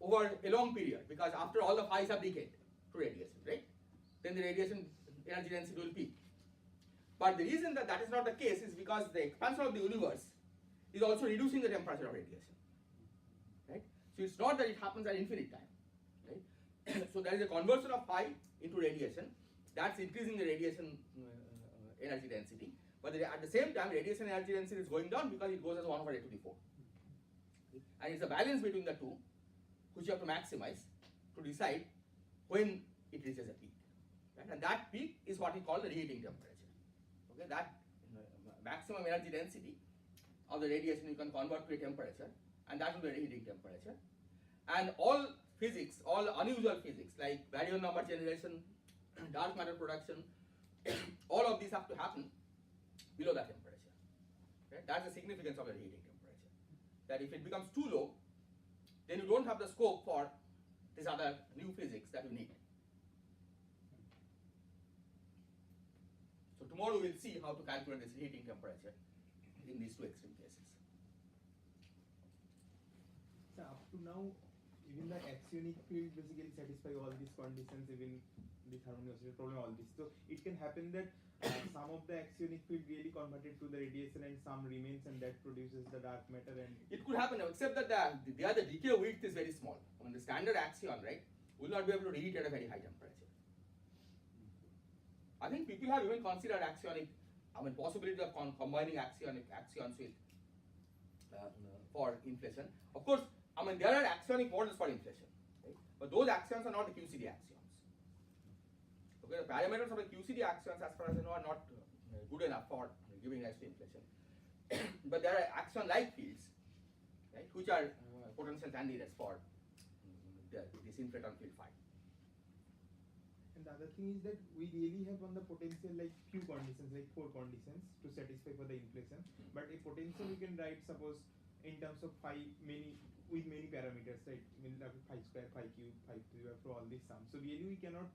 over a long period, because after all the phi's have decayed to radiation, right? Then the radiation energy density will peak. But the reason that that is not the case is because the expansion of the universe is also reducing the temperature of radiation, right? So it's not that it happens at infinite time, right? So there is a conversion of phi into radiation that's increasing the radiation energy density, but at the same time radiation energy density is going down because it goes as 1 over a to the 4. Okay? And it's a balance between the two which you have to maximize to decide when it reaches a peak, right? And that peak is what we call the reheating temperature. Okay, that maximum energy density of the radiation you can convert to a temperature, and that will be a reheating temperature. And all physics, all unusual physics like baryon number generation, dark matter production, all of these have to happen below that temperature. Right? That's the significance of a reheating temperature. That if it becomes too low, then you don't have the scope for this other new physics that you need. So tomorrow we'll see how to calculate this reheating temperature in these two extreme cases. So up to now, even the axionic field basically satisfy all these conditions, even the harmonic oscillator problem, all this. So it can happen that some of the axionic field really converted to the radiation and some remains, and that produces the dark matter. And it could happen, except that the other decay width is very small. I mean, the standard axion, right, will not be able to reheat at a very high temperature. I think people have even considered axionic, possibility of combining axions with for inflation. Of course, there are axionic models for inflation, right? But those axions are not the QCD axions. Okay, the parameters of the QCD axions, as far as I know, are not good enough for giving rise to inflation. But there are axion-like fields, right, which are potential candidates for this inflaton field phi. And the other thing is that we really have on the potential like few conditions, like 4 conditions to satisfy for the inflation. But a potential we can write suppose in terms of with many parameters, right? I mean like 5 square, 5 cube, 5 cube after all these sums. So really we cannot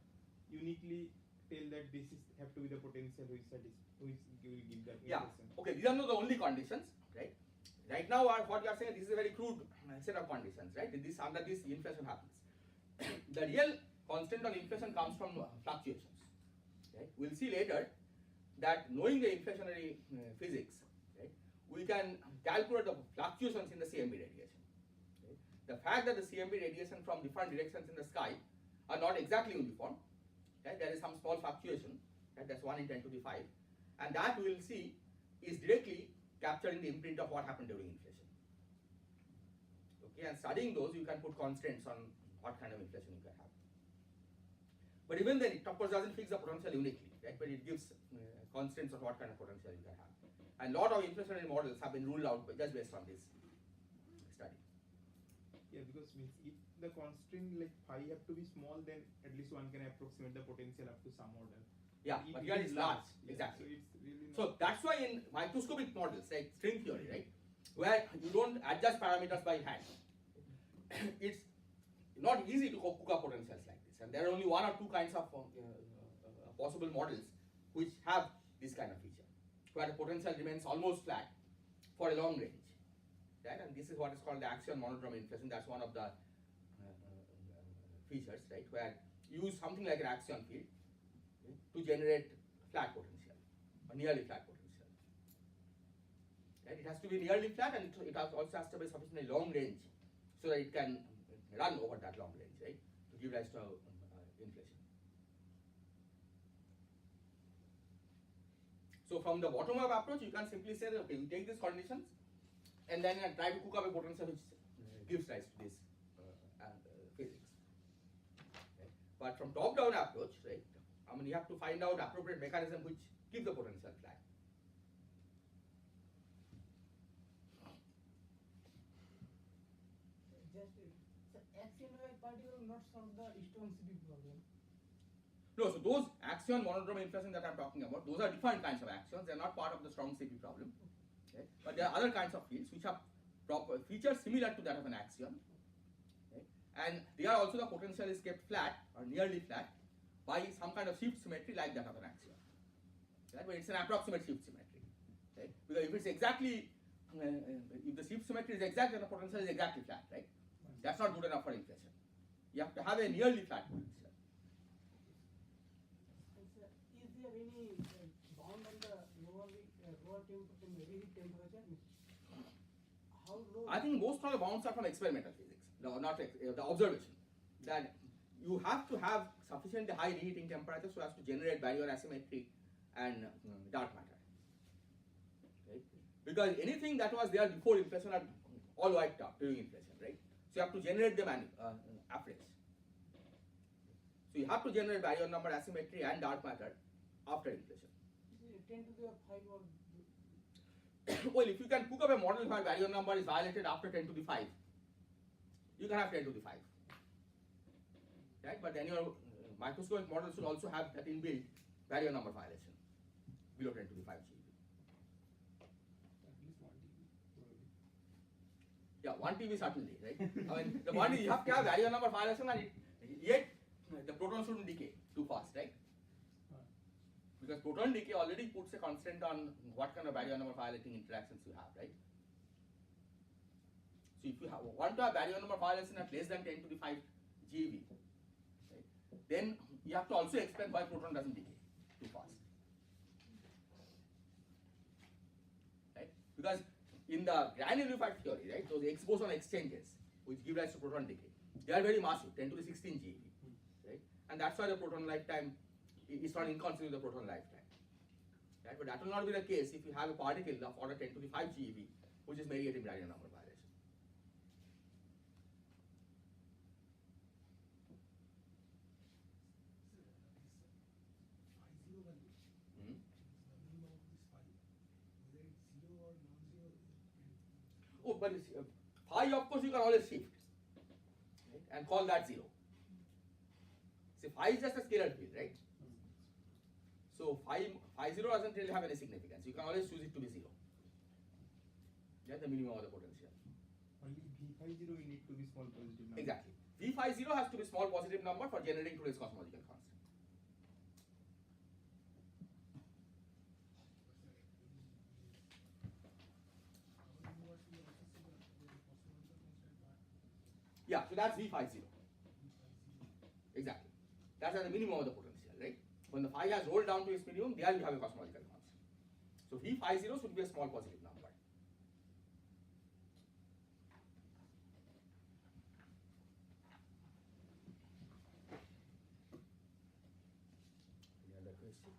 uniquely tell that this is have to be the potential which will give that Yeah. inflation. Okay, these are not the only conditions, right? Right now, what you are saying, this is a very crude set of conditions, right? Under this inflation happens. The real constant on inflation comes from fluctuations, right? We'll see later that knowing the inflationary physics, right, we can calculate the fluctuations in the CMB radiation. Right? The fact that the CMB radiation from different directions in the sky are not exactly uniform, right? There is some small fluctuation, right? That's 1 in 10 to the 5, and that we'll see is directly capturing the imprint of what happened during inflation. Okay, and studying those, you can put constraints on what kind of inflation you can have. But even then, it of course doesn't fix the potential uniquely, right? But it gives constraints on what kind of potential you can have. And a lot of inflationary models have been ruled out just based on this study. Yeah, because if the constraint like phi have to be small, then at least one can approximate the potential up to some order. Yeah, If but it here is it's large, yeah, exactly. So it's really not. So that's why in microscopic models like string theory, right, where you don't adjust parameters by hand, it's not easy to cook up potentials like this. And there are only 1 or 2 kinds of possible models which have this kind of feature, where the potential remains almost flat for a long range. Right? And this is what is called the axion monodrome inflation. That's one of the features, right, where you use something like an axion field to generate flat potential or nearly flat potential. Right? It has to be nearly flat, and it also has to be sufficiently long range so that it can run over that long range, right, to give rise to inflation. So from the bottom-up approach, you can simply say that okay, you take these conditions and then try to cook up a potential which gives rise to this physics. Right? But from top-down approach, right, I mean you have to find out appropriate mechanism which keep the potential flat. So axion-wise particle will not solve the strong CP problem. No, so those axion monodrome inflation that I'm talking about, those are different kinds of axions. They are not part of the strong CP problem. Okay? But there are other kinds of fields which have proper features similar to that of an axion. Okay? And there also the potential is kept flat or nearly flat by some kind of shift symmetry like that of an axion. Right? But it's an approximate shift symmetry. Right? Because if it's exactly, if the shift symmetry is exact, then the potential is exactly flat, right? That's not good enough for inflation. You have to have a nearly flat potential. Is there any bound on the lower reheat temperature? How low? I think most of the bounds are from experimental physics, no, not the observation. That you have to have sufficiently high reheating temperature so as to generate baryon asymmetry and dark matter. Right? Because anything that was there before inflation are all wiped out during inflation, right? So you have to generate them afresh. So you have to generate baryon number asymmetry and dark matter after inflation. 10 to the 5 or Well, if you can cook up a model where baryon number is violated after 10 to the 5, you can have 10 to the 5. Right? But then your microscopic model should also have that inbuilt baryon number violation below 10 to the 5 GeV. At least 1 dB. Yeah, 1 TeV certainly, right? I mean, the one is you have to have baryon number violation, and yet the proton shouldn't decay too fast, right? Because proton decay already puts a constraint on what kind of baryon number violating interactions you have, right? So if you want to have baryon number violation at less than 10 to the 5 GeV, right, then you have to also explain why proton doesn't decay too fast. Right? Because in the granulified theory, right, those X-boson exchanges which give rise to proton decay, they are very massive, 10 to the 16 GeV, right? And that's why the proton lifetime is not inconsistent with the proton lifetime. Right? But that will not be the case if you have a particle of order 10 to the 5 GeV, which is mediating baryon number violation. phi 0 value. Hmm? The minimum of this phi, whether it's 0 or non-zero. Oh, but phi, of course, you can always shift, right, and call that 0. say phi is just a scalar field, right? So phi 0 doesn't really have any significance. You can always choose it to be 0. That's the minimum of the potential. Only V phi 0 we need to be small positive number. Exactly. V phi 0 has to be small positive number for generating today's cosmological constant. Yeah, so that's V phi 0. Exactly. That's at the minimum of the potential, right? When the phi has rolled down to its minimum, there you have a cosmological constant. So V phi 0 should be a small positive number. Any other question?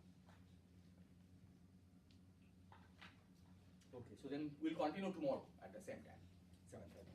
Okay, so then we'll continue tomorrow at the same time, 7:30.